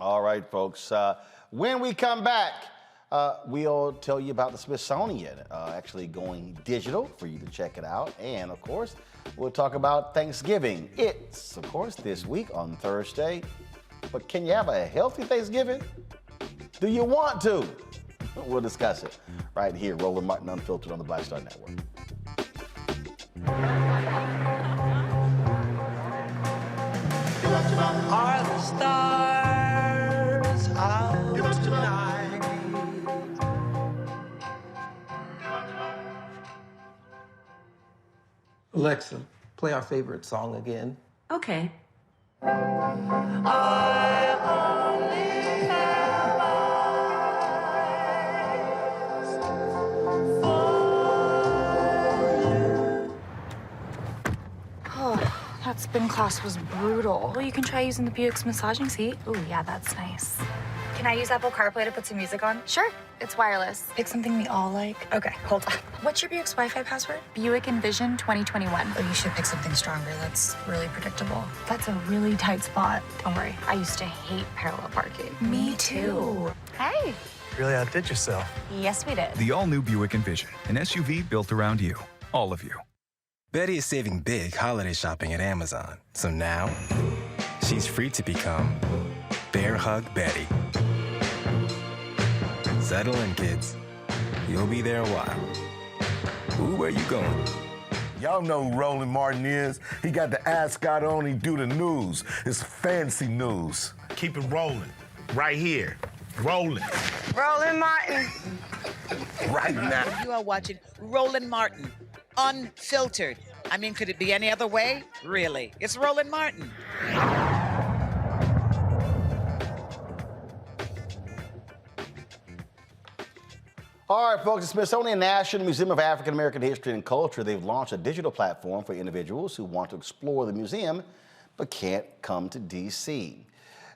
All right, folks. When we come back, we'll tell you about the Smithsonian actually going digital for you to check it out. And, of course, we'll talk about Thanksgiving. It's, of course, this week on Thursday. But can you have a healthy Thanksgiving? Do you want to? We'll discuss it right here. Roland Martin Unfiltered on the Black Star Network. Are the stars out tonight? Alexa, play our favorite song again. Okay. That spin class was brutal. Well, you can try using the Buick's massaging seat. Ooh, yeah, that's nice. Can I use Apple CarPlay to put some music on? Sure, it's wireless. Pick something we all like. Okay, hold on. What's your Buick's Wi-Fi password? Buick Envision 2021. Oh, you should pick something stronger. That's really predictable. That's a really tight spot. Don't worry, I used to hate parallel parking. Me too. Hey. Really outdid yourself. Yes, we did. The all-new Buick Envision, an SUV built around you, all of you. Betty is saving big holiday shopping at Amazon. So now, she's free to become Bear Hug Betty. Settle in, kids. You'll be there a while. Ooh, where you going? Y'all know who Roland Martin is. He got the ascot on, he do the news. It's fancy news. Keep it rolling. Right here. Rolling. Roland Martin. Right now. You are watching Roland Martin, Unfiltered. I mean, could it be any other way? Really? It's Roland Martin. All right, folks, the Smithsonian National Museum of African American History and Culture, they've launched a digital platform for individuals who want to explore the museum but can't come to D.C.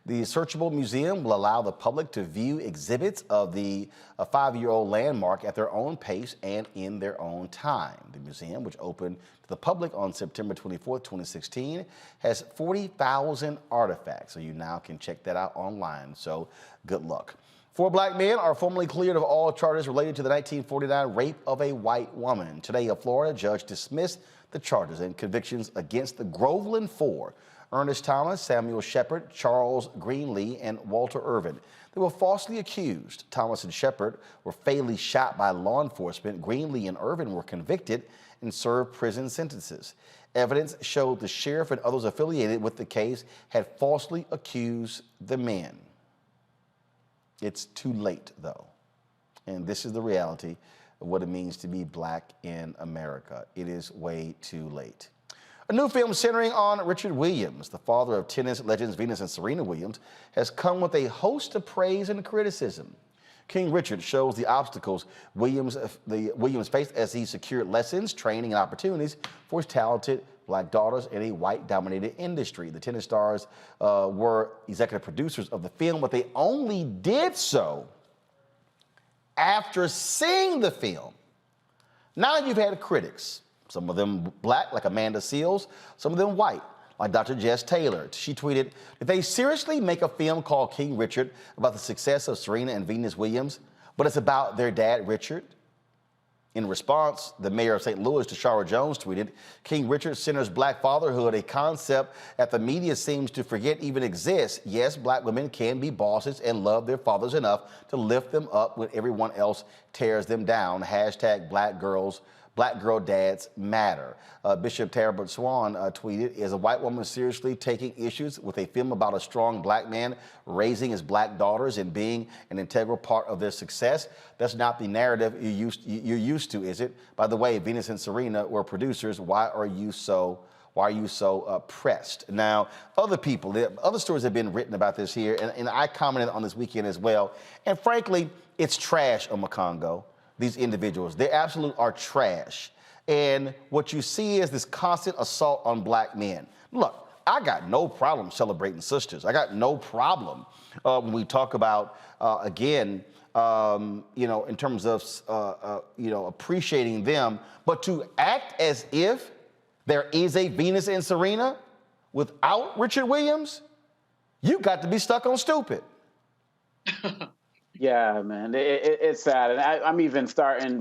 The searchable museum will allow the public to view exhibits of the 5-year-old landmark at their own pace and in their own time. The museum, which opened to the public on September 24, 2016, has 40,000 artifacts, so you now can check that out online, so good luck. 4 black men are formally cleared of all charges related to the 1949 rape of a white woman. Today, a Florida judge dismissed the charges and convictions against the Groveland Four: Ernest Thomas, Samuel Shepard, Charles Greenlee, and Walter Irvin. They were falsely accused. Thomas and Shepard were fatally shot by law enforcement. Greenlee and Irvin were convicted and served prison sentences. Evidence showed the sheriff and others affiliated with the case had falsely accused the men. It's too late, though. And this is the reality of what it means to be black in America. It is way too late. A new film centering on Richard Williams, the father of tennis legends Venus and Serena Williams, has come with a host of praise and criticism. King Richard shows the obstacles Williams faced as he secured lessons, training, and opportunities for his talented black daughters in a white-dominated industry. The tennis stars were executive producers of the film, but they only did so after seeing the film. Now you've had critics. Some of them black, like Amanda Seales, some of them white, like Dr. Jess Taylor. She tweeted, "Did they seriously make a film called King Richard about the success of Serena and Venus Williams, but it's about their dad, Richard?" In response, the mayor of St. Louis, Tashara Jones, tweeted, "King Richard centers black fatherhood, a concept that the media seems to forget even exists. Yes, black women can be bosses and love their fathers enough to lift them up when everyone else tears them down. Hashtag Black Girls Black girl dads matter. Bishop Tara Swan tweeted, is a white woman seriously taking issues with a film about a strong black man raising his black daughters and being an integral part of their success? That's not the narrative you're used to, is it? By the way, Venus and Serena were producers. Why are you so pressed? Now, other stories have been written about this here, and I commented on this weekend as well. And frankly, it's trash, Omakongo. These individuals, they absolutely are trash. And what you see is this constant assault on black men. Look, I got no problem celebrating sisters. I got no problem when we talk about, again, in terms of, appreciating them. But to act as if there is a Venus and Serena without Richard Williams, you got to be stuck on stupid. Yeah, man, it's sad, and I'm even started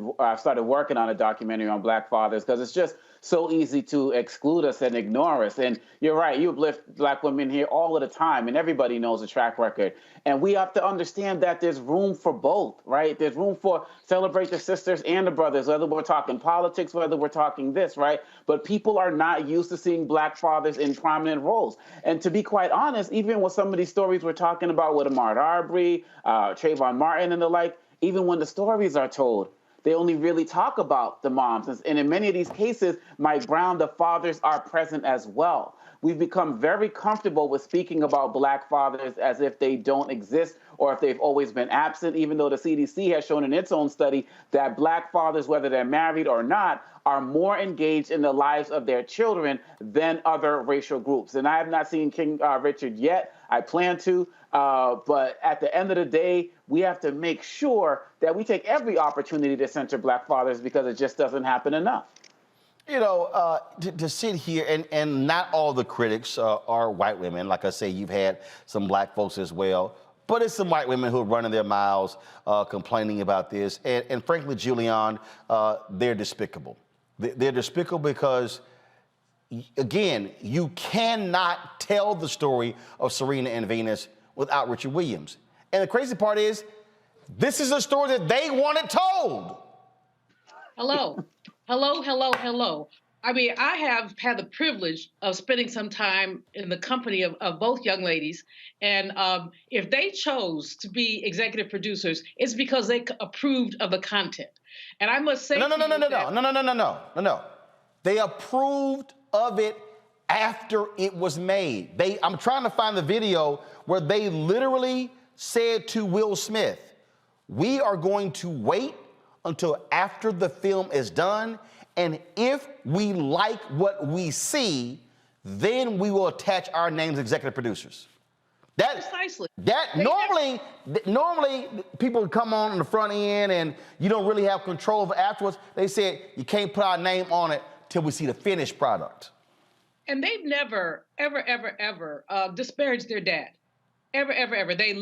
working on a documentary on Black fathers because it's just so easy to exclude us and ignore us. And you're right, you uplift Black women here all of the time, and everybody knows the track record. And we have to understand that there's room for both, right? There's room for celebrate the sisters and the brothers, whether we're talking politics, whether we're talking this, right? But people are not used to seeing Black fathers in prominent roles. And to be quite honest, even with some of these stories we're talking about with Ahmaud Arbery, Trayvon Martin and the like, even when the stories are told, they only really talk about the moms. And in many of these cases, Mike Brown, the fathers are present as well. We've become very comfortable with speaking about Black fathers as if they don't exist or if they've always been absent, even though the CDC has shown in its own study that Black fathers, whether they're married or not, are more engaged in the lives of their children than other racial groups. And I have not seen King Richard yet. I plan to. But at the end of the day, we have to make sure that we take every opportunity to center Black fathers because it just doesn't happen enough. You know, to sit here, and not all the critics are white women. Like I say, you've had some Black folks as well. But it's some white women who are running their mouths complaining about this. And frankly, Julian, they're despicable. They're despicable because, again, you cannot tell the story of Serena and Venus without Richard Williams. And the crazy part is, this is a story that they wanted told. Hello. I mean, I have had the privilege of spending some time in the company of both young ladies. And if they chose to be executive producers, it's because they approved of the content. And I must say, No. They approved of it after it was made. I'm trying to find the video where they literally said to Will Smith, we are going to wait until after the film is done, and if we like what we see, then we will attach our names as executive producers. Precisely. Normally people come on the front end and you don't really have control of it afterwards. They said you can't put our name on it till we see the finished product. And they've never, ever disparaged their dad. Ever. They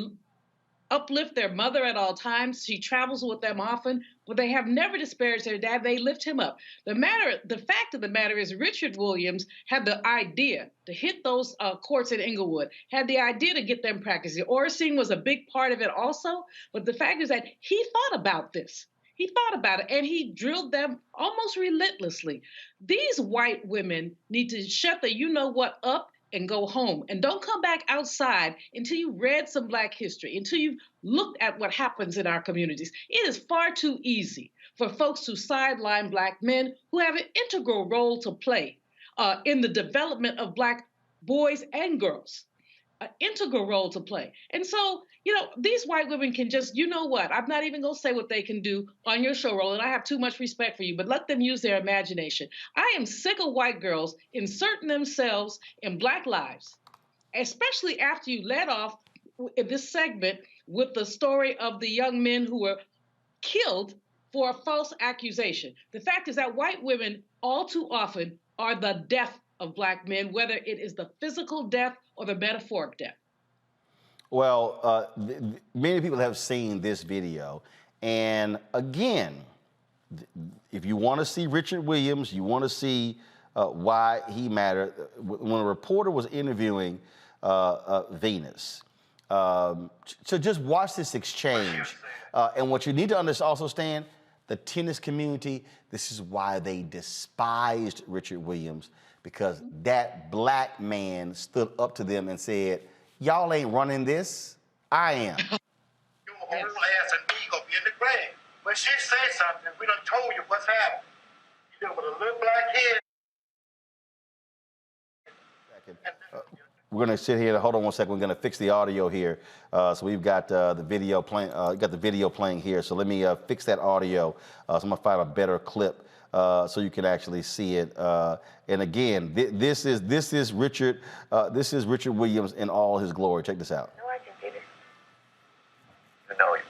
uplift their mother at all times. She travels with them often, but they have never disparaged their dad. They lift him up. The fact of the matter is Richard Williams had the idea to hit those courts in Inglewood, had the idea to get them practicing. Orsine was a big part of it also, but the fact is that he thought about this. He thought about it, and he drilled them almost relentlessly. These white women need to shut the you-know-what up and go home. And don't come back outside until you read some Black history, until you've looked at what happens in our communities. It is far too easy for folks to sideline Black men who have an integral role to play in the development of Black boys and girls, an integral role to play. And so, you know, these white women can just, you know what, I'm not even going to say what they can do on your show, Roland. I have too much respect for you, but let them use their imagination. I am sick of white girls inserting themselves in Black lives, especially after you led off in this segment with the story of the young men who were killed for a false accusation. The fact is that white women all too often are the death of Black men, whether it is the physical death or the metaphoric death. Well, many people have seen this video. And again, if you want to see Richard Williams, you want to see why he mattered. When a reporter was interviewing Venus, so just watch this exchange. And what you need to also understand, the tennis community, this is why they despised Richard Williams, because that black man stood up to them and said, y'all ain't running this, I am. Your whole ass and me gonna be in the grave. When she say something, we done told you what's happening. You know, with a little black head. We're gonna sit here. Hold on one second. We're gonna fix the audio here. So we've got the video playing. Got the video playing here. So let me fix that audio. So I'm gonna find a better clip so you can actually see it. And again, this is Richard. This is Richard Williams in all his glory. Check this out. No, I can get it. You know you.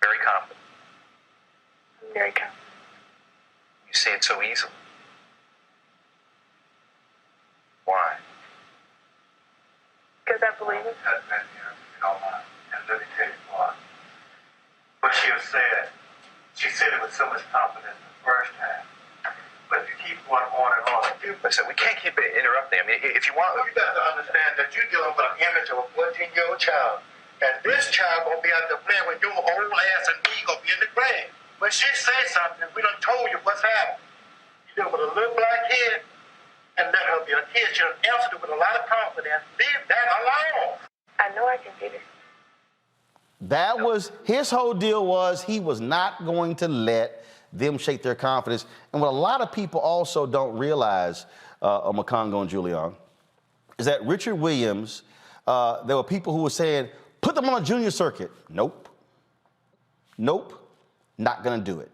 Very confident. Very confident. You say it so easily. Why? Because I believe it. And let me tell you why. What she said it with so much confidence the first time. But if you keep going on and on, listen, we can't keep interrupting. I mean, if you want, you got to understand that you're dealing with an image of a 14-year-old child. And this child gonna be out there playing with your whole ass and me gonna be in the grave. When she say something, we done told you what's happening. You're dealing with a little black kid. And let her be a kid. She'll answer it with a lot of confidence. Leave that alone. I know I can get it. That was his whole deal. Was he was not going to let them shake their confidence. And what a lot of people also don't realize, Makongo and Julian, is that Richard Williams, there were people who were saying, put them on a junior circuit. Nope. Nope. Not gonna do it.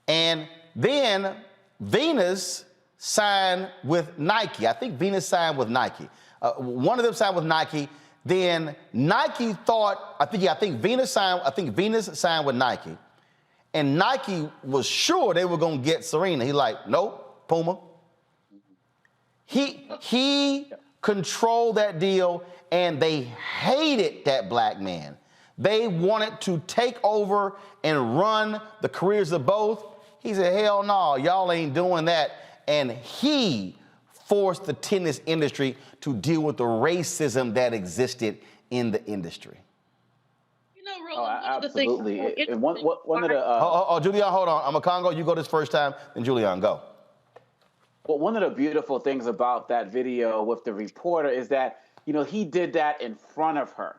And then Venus signed with Nike. I think Venus signed with Nike. One of them signed with Nike. Then Nike thought, I think Venus signed with Nike. And Nike was sure they were gonna get Serena. He like, nope, Puma. He controlled that deal, and they hated that black man. They wanted to take over and run the careers of both. He said, hell no, y'all ain't doing that. And he forced the tennis industry to deal with the racism that existed in the industry. You know, Roland, one of the things. Absolutely. One of the. Julian, hold on. I'm a Congo. You go this first time, then Julian, go. Well, one of the beautiful things about that video with the reporter is that, you know, he did that in front of her,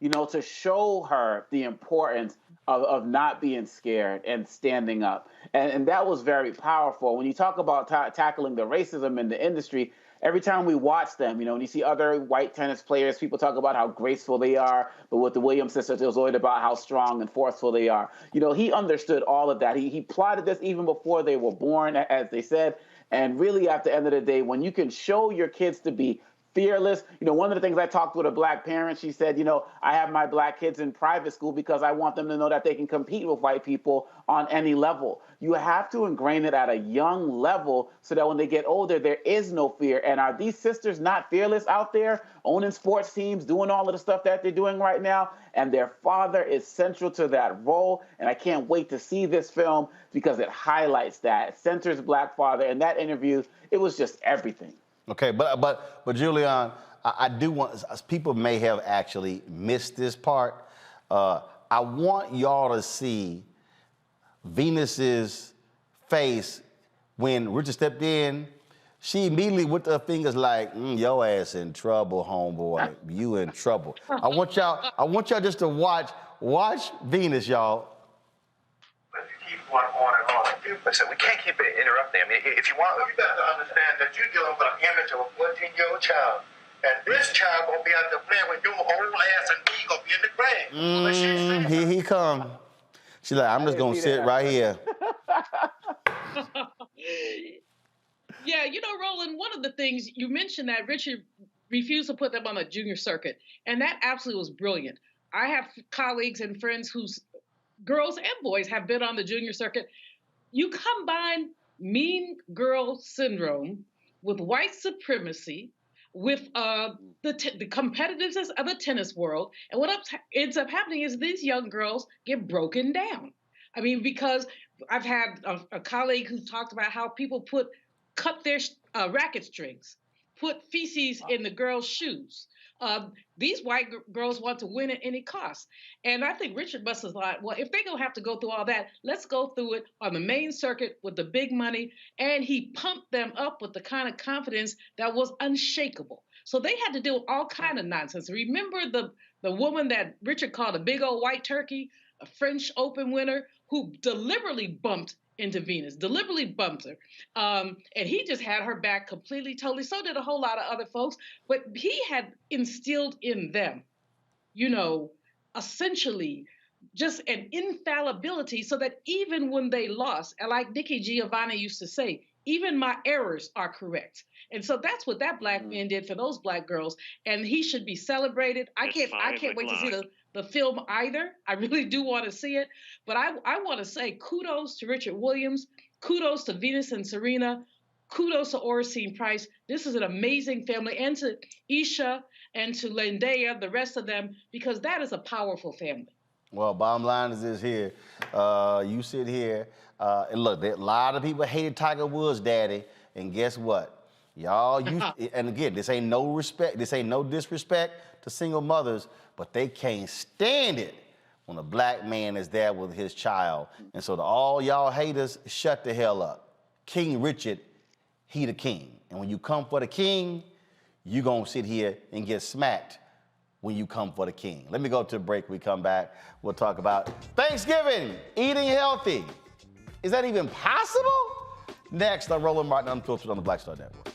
you know, to show her the importance of not being scared and standing up. And that was very powerful. When you talk about tackling the racism in the industry, every time we watch them, you know, when you see other white tennis players, people talk about how graceful they are, but with the Williams sisters, it was always about how strong and forceful they are. You know, he understood all of that. He plotted this even before they were born, as they said. And really, at the end of the day, when you can show your kids to be fearless. You know, one of the things I talked with a black parent, she said, you know, I have my black kids in private school because I want them to know that they can compete with white people on any level. You have to ingrain it at a young level so that when they get older, there is no fear. And are these sisters not fearless out there, owning sports teams, doing all of the stuff that they're doing right now? And their father is central to that role. And I can't wait to see this film because it highlights that. It centers black father. In that interview, it was just everything. Okay, but Julian, I do want, people may have actually missed this part. I want y'all to see Venus's face when Richard stepped in. She immediately with her fingers like, your ass in trouble, homeboy. You in trouble. I want y'all just to watch Venus, y'all. But if you keep going on and on, listen, we can't keep interrupting. I mean, if you want, you got to understand that you're dealing with an image of a 14-year-old child. And this child gonna be out there playing with your whole ass and me gonna be in the grave. Here he come. She's like, I'm just gonna sit right here. Yeah, you know, Roland, one of the things you mentioned that Richard refused to put them on a junior circuit, and that absolutely was brilliant. I have colleagues and friends whose girls and boys have been on the junior circuit. You combine mean girl syndrome with white supremacy, with the competitiveness of the tennis world, and what ends up happening is these young girls get broken down. I mean, because I've had a colleague who talked about how people cut their racket strings, put feces in the girls' shoes, These white girls want to win at any cost. And I think Richard must have thought, well, if they're going to have to go through all that, let's go through it on the main circuit with the big money. And he pumped them up with the kind of confidence that was unshakable. So they had to deal with all kind of nonsense. Remember the woman that Richard called a big old white turkey, a French Open winner, who deliberately bumped into Venus, deliberately bumped her. And he just had her back completely, totally. So did a whole lot of other folks. But he had instilled in them, essentially just an infallibility so that even when they lost, and like Nikki Giovanni used to say, even my errors are correct. And so that's what that black man did for those black girls. And he should be celebrated. I can't wait to see the film either. I really do want to see it. But I want to say kudos to Richard Williams, kudos to Venus and Serena, kudos to Oracene Price. This is an amazing family, and to Isha and to Lendea, the rest of them, because that is a powerful family. Well, bottom line is this here. You sit here, and look, a lot of people hated Tiger Woods' daddy, and guess what? Y'all, and again, this ain't no disrespect to single mothers, but they can't stand it when a black man is there with his child. And so to all y'all haters, shut the hell up. King Richard, he the king. And when you come for the king, you gonna sit here and get smacked when you come for the king. Let me go to a break. We come back, we'll talk about Thanksgiving, eating healthy. Is that even possible? Next on Roland Martin Unfiltered on the Black Star Network.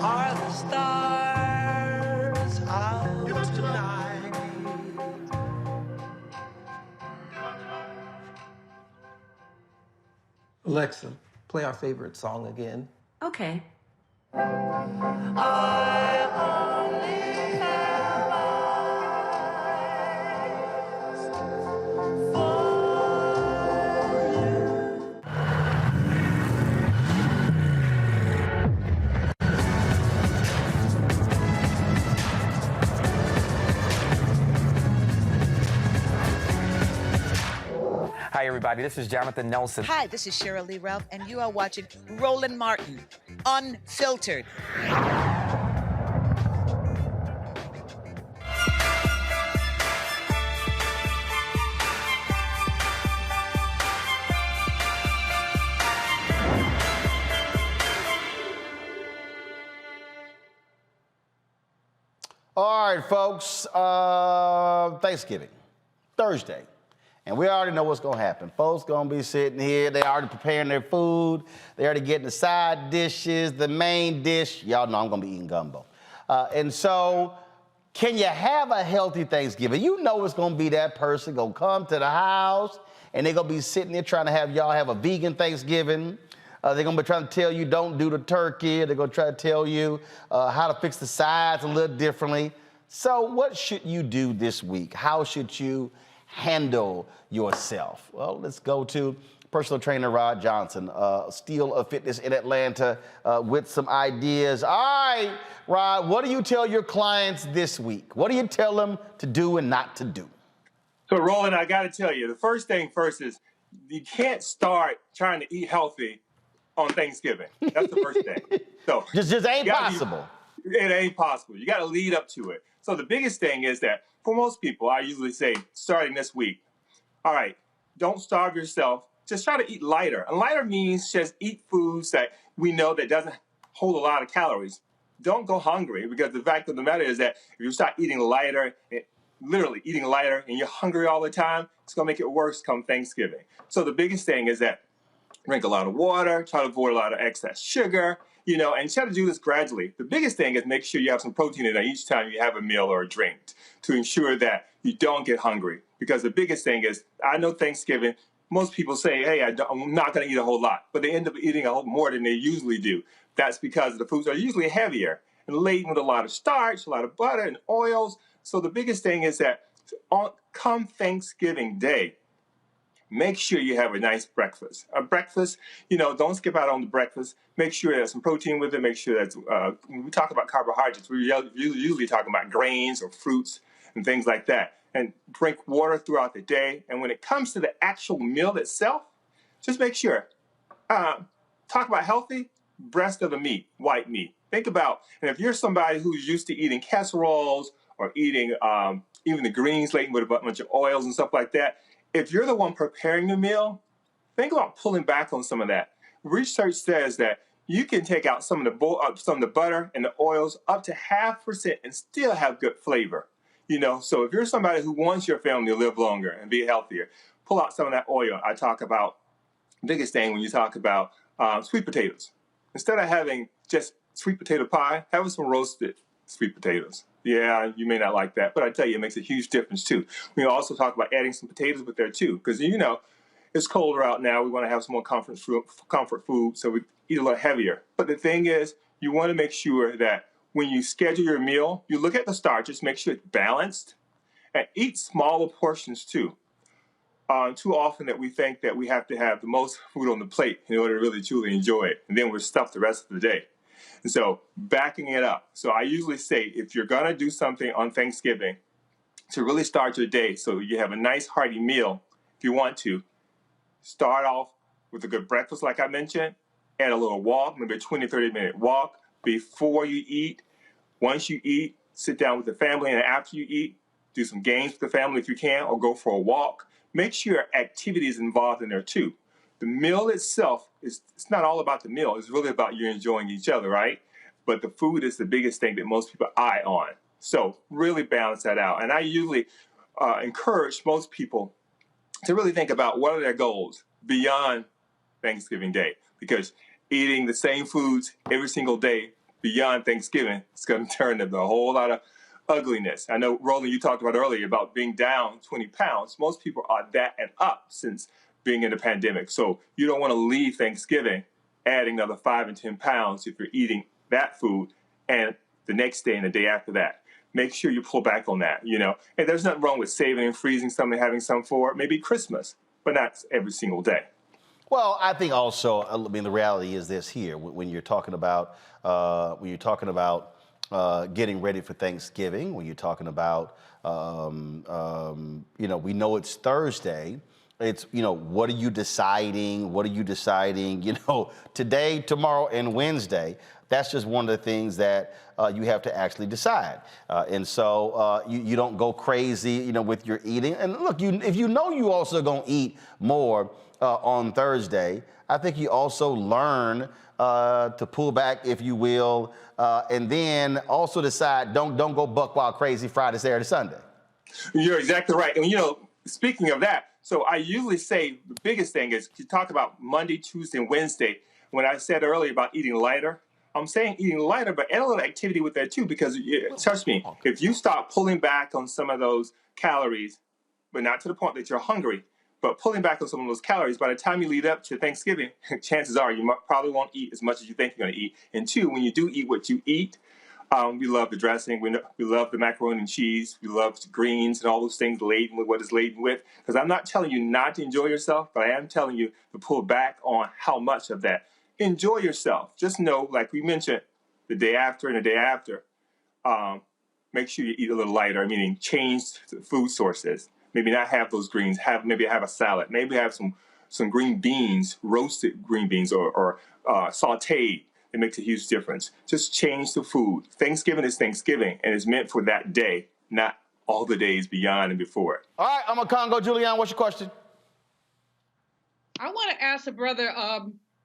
Are the stars out tonight? Alexa, play our favorite song again. Okay. Hi, everybody. This is Jonathan Nelson. Hi, this is Cheryl Lee Ralph, and you are watching Roland Martin, Unfiltered. All right, folks, Thanksgiving, Thursday. And we already know what's gonna happen. Folks gonna be sitting here, they already preparing their food, they already getting the side dishes, the main dish. Y'all know I'm gonna be eating gumbo. And so, can you have a healthy Thanksgiving? You know it's gonna be that person gonna come to the house and they're gonna be sitting there trying to have y'all have a vegan Thanksgiving. They're gonna be trying to tell you don't do the turkey. They're gonna try to tell you how to fix the sides a little differently. So what should you do this week? How should you handle yourself? Well, let's go to personal trainer Rod Johnson, Steel of Fitness in Atlanta, with some ideas. All right, Rod, what do you tell your clients this week? What do you tell them to do and not to do? So, Roland, I got to tell you, the first thing first is you can't start trying to eat healthy on Thanksgiving. That's the first thing. So just ain't possible. It ain't possible. You got to lead up to it. So the biggest thing is that for most people, I usually say starting this week, all right, don't starve yourself. Just try to eat lighter. And lighter means just eat foods that we know that doesn't hold a lot of calories. Don't go hungry, because the fact of the matter is that if you start eating lighter, literally eating lighter, and you're hungry all the time, it's going to make it worse come Thanksgiving. So the biggest thing is that drink a lot of water, try to avoid a lot of excess sugar, and try to do this gradually. The biggest thing is make sure you have some protein in there each time you have a meal or a drink to ensure that you don't get hungry. Because the biggest thing is, I know Thanksgiving, most people say, hey, I'm not going to eat a whole lot, but they end up eating a whole more than they usually do. That's because the foods are usually heavier and laden with a lot of starch, a lot of butter and oils. So the biggest thing is that come Thanksgiving Day, make sure you have a nice breakfast. A breakfast, don't skip out on the breakfast. Make sure there's some protein with it. Make sure that's, when we talk about carbohydrates, we're usually talking about grains or fruits and things like that. And drink water throughout the day. And when it comes to the actual meal itself, just make sure, talk about healthy, breast of the meat, white meat. Think about, and if you're somebody who's used to eating casseroles or eating even the greens laden with a bunch of oils and stuff like that, if you're the one preparing the meal, think about pulling back on some of that. Research says that you can take out some of the butter and the oils up to 0.5% and still have good flavor. So if you're somebody who wants your family to live longer and be healthier, pull out some of that oil. I talk about the biggest thing when you talk about sweet potatoes. Instead of having just sweet potato pie, have some roasted sweet potatoes. Yeah, you may not like that, but I tell you, it makes a huge difference too. We also talk about adding some potatoes with there too, because it's colder out now. We want to have some more comfort food, so we eat a little heavier. But the thing is, you want to make sure that when you schedule your meal, you look at the starches, make sure it's balanced, and eat smaller portions too. Too often that we think that we have to have the most food on the plate in order to really truly enjoy it, and then we're stuffed the rest of the day. And so backing it up. So I usually say, if you're going to do something on Thanksgiving to really start your day so you have a nice hearty meal, if you want to, start off with a good breakfast like I mentioned, add a little walk, maybe a 20, 30-minute walk before you eat. Once you eat, sit down with the family, and after you eat, do some games with the family if you can, or go for a walk. Make sure activity is involved in there too. The meal itself, it's not all about the meal. It's really about you enjoying each other, right? But the food is the biggest thing that most people eye on. So really balance that out. And I usually encourage most people to really think about what are their goals beyond Thanksgiving Day. Because eating the same foods every single day beyond Thanksgiving is going to turn into a whole lot of ugliness. I know, Roland, you talked about earlier about being down 20 pounds. Most people are that and up since being in the pandemic. So you don't want to leave Thanksgiving adding another 5 and 10 pounds if you're eating that food and the next day and the day after that. Make sure you pull back on that, And there's nothing wrong with saving and freezing something, having some for maybe Christmas, but not every single day. Well, I think also, the reality is this here, when you're talking about getting ready for Thanksgiving, when you're talking about, we know it's Thursday. It's, what are you deciding? What are you deciding, today, tomorrow, and Wednesday? That's just one of the things that you have to actually decide. And so you don't go crazy, with your eating. And look, if you also going to eat more on Thursday, I think you also learn to pull back, if you will, and then also decide don't go buck wild crazy Friday, Saturday, Sunday. You're exactly right. And, speaking of that, so I usually say the biggest thing is you talk about Monday, Tuesday, and Wednesday. When I said earlier about eating lighter, I'm saying eating lighter, but add a little activity with that too, because trust me, if you start pulling back on some of those calories, but not to the point that you're hungry, but pulling back on some of those calories, by the time you lead up to Thanksgiving, chances are you probably won't eat as much as you think you're going to eat. And two, when you do eat what you eat, we love the dressing, we love the macaroni and cheese, we love the greens and all those things laden with what is laden with. Because I'm not telling you not to enjoy yourself, but I am telling you to pull back on how much of that. Enjoy yourself. Just know, like we mentioned, the day after and the day after, make sure you eat a little lighter, meaning change food sources. Maybe not have those greens, maybe have a salad, maybe have some green beans, roasted green beans or sauteed. It makes a huge difference. Just change the food. Thanksgiving is Thanksgiving, and it's meant for that day, not all the days beyond and before. All right, I'm a Congo. Julian, what's your question? I want to ask the brother,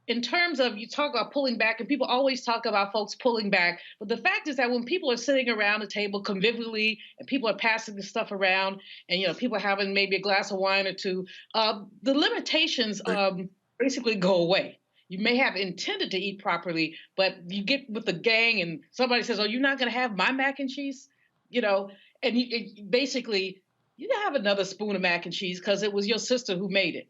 in terms of, you talk about pulling back, and people always talk about folks pulling back, but the fact is that when people are sitting around the table convivially and people are passing the stuff around and, people are having maybe a glass of wine or two, the limitations basically go away. You may have intended to eat properly, but you get with the gang and somebody says, oh, you're not going to have my mac and cheese? And basically, you can have another spoon of mac and cheese because it was your sister who made it.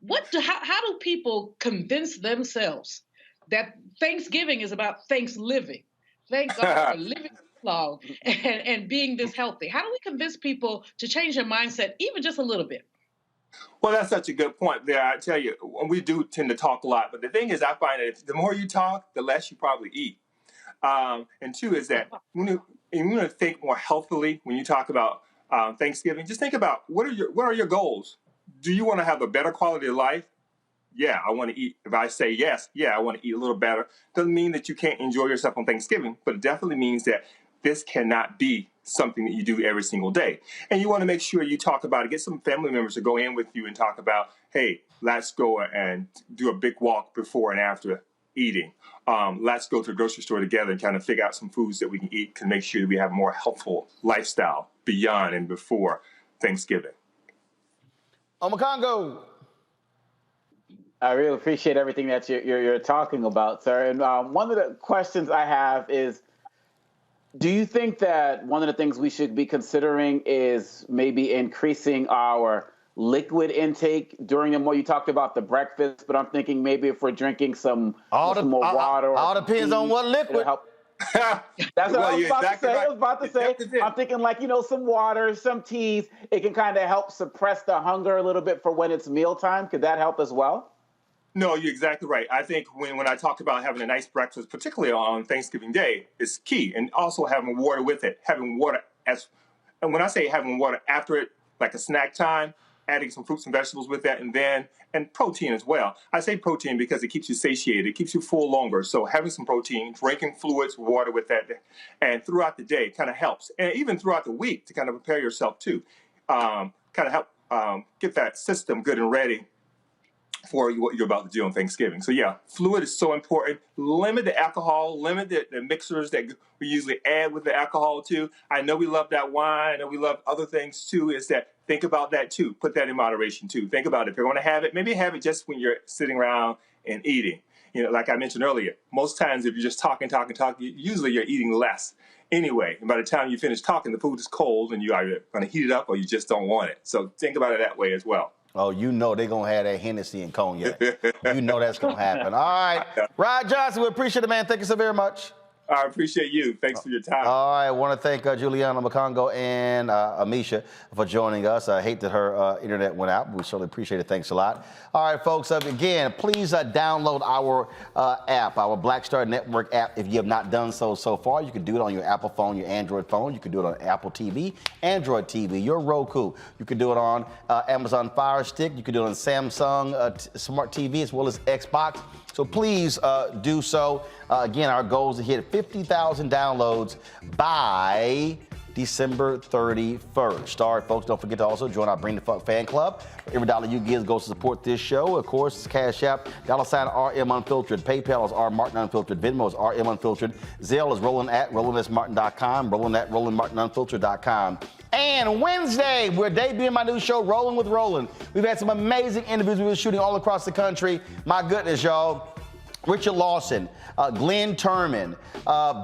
How do people convince themselves that Thanksgiving is about thanks living? Thank God for living long and being this healthy. How do we convince people to change their mindset, even just a little bit? Well, that's such a good point there. I tell you, we do tend to talk a lot, but the thing is, I find that the more you talk, the less you probably eat. And two is that when you want to think more healthily when you talk about Thanksgiving, just think about what are your goals? Do you want to have a better quality of life? Yeah, I want to eat. If I say yes, I want to eat a little better. Doesn't mean that you can't enjoy yourself on Thanksgiving, but it definitely means that this cannot be something that you do every single day. And you want to make sure you talk about it. Get some family members to go in with you and talk about, hey, let's go and do a big walk before and after eating. Let's go to the grocery store together and kind of figure out some foods that we can eat to make sure that we have a more healthful lifestyle beyond and before Thanksgiving. Omakongo. I really appreciate everything that you're talking about, sir. And one of the questions I have is, do you think that one of the things we should be considering is maybe increasing our liquid intake during the more? You talked about the breakfast, but I'm thinking maybe if we're drinking some more water. All depends on what liquid. That's what I was about to say. I'm thinking like, some water, some teas. It can kind of help suppress the hunger a little bit for when it's mealtime. Could that help as well? No, you're exactly right. I think when I talk about having a nice breakfast, particularly on Thanksgiving Day, is key. And also having water with it. Having water and when I say having water after it, like a snack time, adding some fruits and vegetables with that, and protein as well. I say protein because it keeps you satiated. It keeps you full longer. So having some protein, drinking fluids, water with that, and throughout the day kind of helps. And even throughout the week to kind of prepare yourself too. Kind of help get that system good and ready for what you're about to do on Thanksgiving. So yeah, fluid is so important. Limit the alcohol, limit the mixers that we usually add with the alcohol too. I know we love that wine and we love other things too, is that think about that too. Put that in moderation too. Think about it. If you're going to have it, maybe have it just when you're sitting around and eating. Like I mentioned earlier, most times if you're just talking, usually you're eating less anyway. And by the time you finish talking, the food is cold and you're either going to heat it up or you just don't want it. So think about it that way as well. Oh, they're going to have that Hennessy and cognac. That's going to happen. All right. Rod Johnson, we appreciate it, man. Thank you so very much. I appreciate you. Thanks for your time. All right. I want to thank Juliana Makongo and Amisha for joining us. I hate that her internet went out. We certainly appreciate it. Thanks a lot. All right, folks. Again, please download our app, our Black Star Network app. If you have not done so far, you can do it on your Apple phone, your Android phone. You can do it on Apple TV, Android TV, your Roku. You can do it on Amazon Fire Stick. You can do it on Samsung Smart TV as well as Xbox. So please do so. Again, our goal is to hit 50,000 downloads by December 31st. All right, folks, don't forget to also join our Bring the Funk fan club. Every dollar you give goes to support this show. Of course, it's Cash App, $RM Unfiltered. PayPal is R Martin Unfiltered. Venmo is RM Unfiltered. Zelle is Roland at RolandSMartin.com. Roland at RolandMartinUnfiltered.com. And Wednesday, we're debuting my new show, Rolling with Roland. We've had some amazing interviews we've been shooting all across the country. My goodness, y'all. Richard Lawson, Glenn Turman,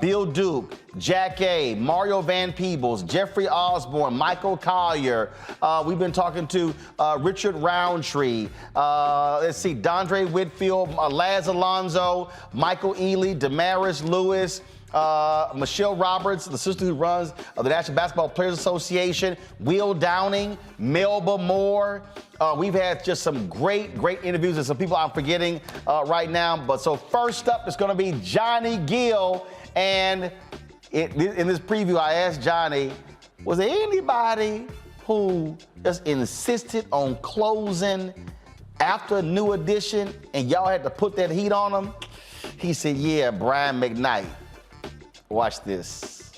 Bill Duke, Jack A., Mario Van Peebles, Jeffrey Osborne, Michael Collier. We've been talking to Richard Roundtree. Dondre Whitfield, Laz Alonso, Michael Ealy, Damaris Lewis, Michelle Roberts, the sister who runs the National Basketball Players Association, Will Downing, Melba Moore. We've had just some great interviews and some people I'm forgetting right now. But so first up is going to be Johnny Gill. And in this preview, I asked Johnny, was there anybody who just insisted on closing after a New Edition and y'all had to put that heat on them? He said, yeah, Brian McKnight. Watch this.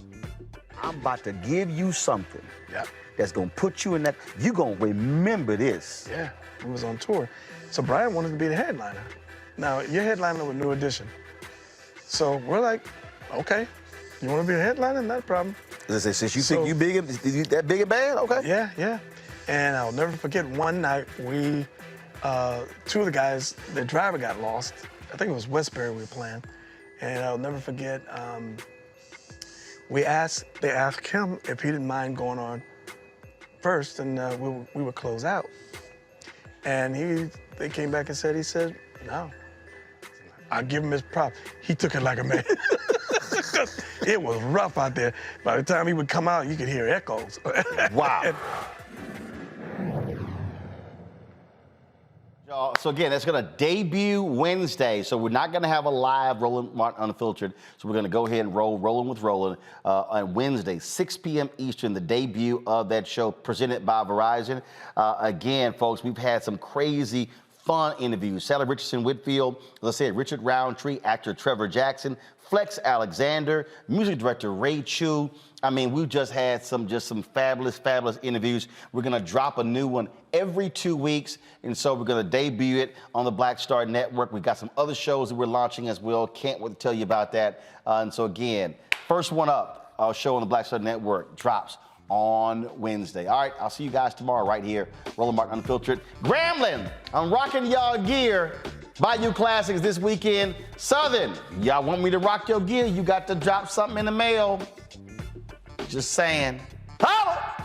I'm about to give you something. Yep. that's gonna put you in that. You're gonna remember this. Yeah, we was on tour. So Brian wanted to be the headliner. Now, you're headliner with New Edition. So we're like, okay, you want to be a headliner? Not a problem. Since you think you big, that big and bad? Okay. Yeah, yeah. And I'll never forget one night we, two of the guys, the driver got lost. I think it was Westbury we were playing. And I'll never forget, they asked him if he didn't mind going on first, and we would close out. And they came back and he said, no. I give him his prop. He took it like a man. It was rough out there. By the time he would come out, you could hear echoes. Wow. So again, that's going to debut Wednesday. So we're not going to have a live Roland Martin Unfiltered. So we're going to go ahead and roll Rolling with Roland on Wednesday, 6 p.m. Eastern, the debut of that show presented by Verizon. Again, folks, we've had some crazy fun interviews. Sally Richardson Whitfield, as I said, Richard Roundtree, actor Trevor Jackson, Flex Alexander, music director Ray Chu. I mean, we've just had some fabulous interviews. We're gonna drop a new one every 2 weeks, and so we're gonna debut it on the Black Star Network. We've got some other shows that we're launching as well. Can't wait to tell you about that. And so again, first one up, our show on the Black Star Network drops on Wednesday. All right, I'll see you guys tomorrow right here. Roland Martin Unfiltered. Grambling, I'm rocking y'all gear. Bayou Classics this weekend. Southern, y'all want me to rock your gear? You got to drop something in the mail. Just saying. Holla!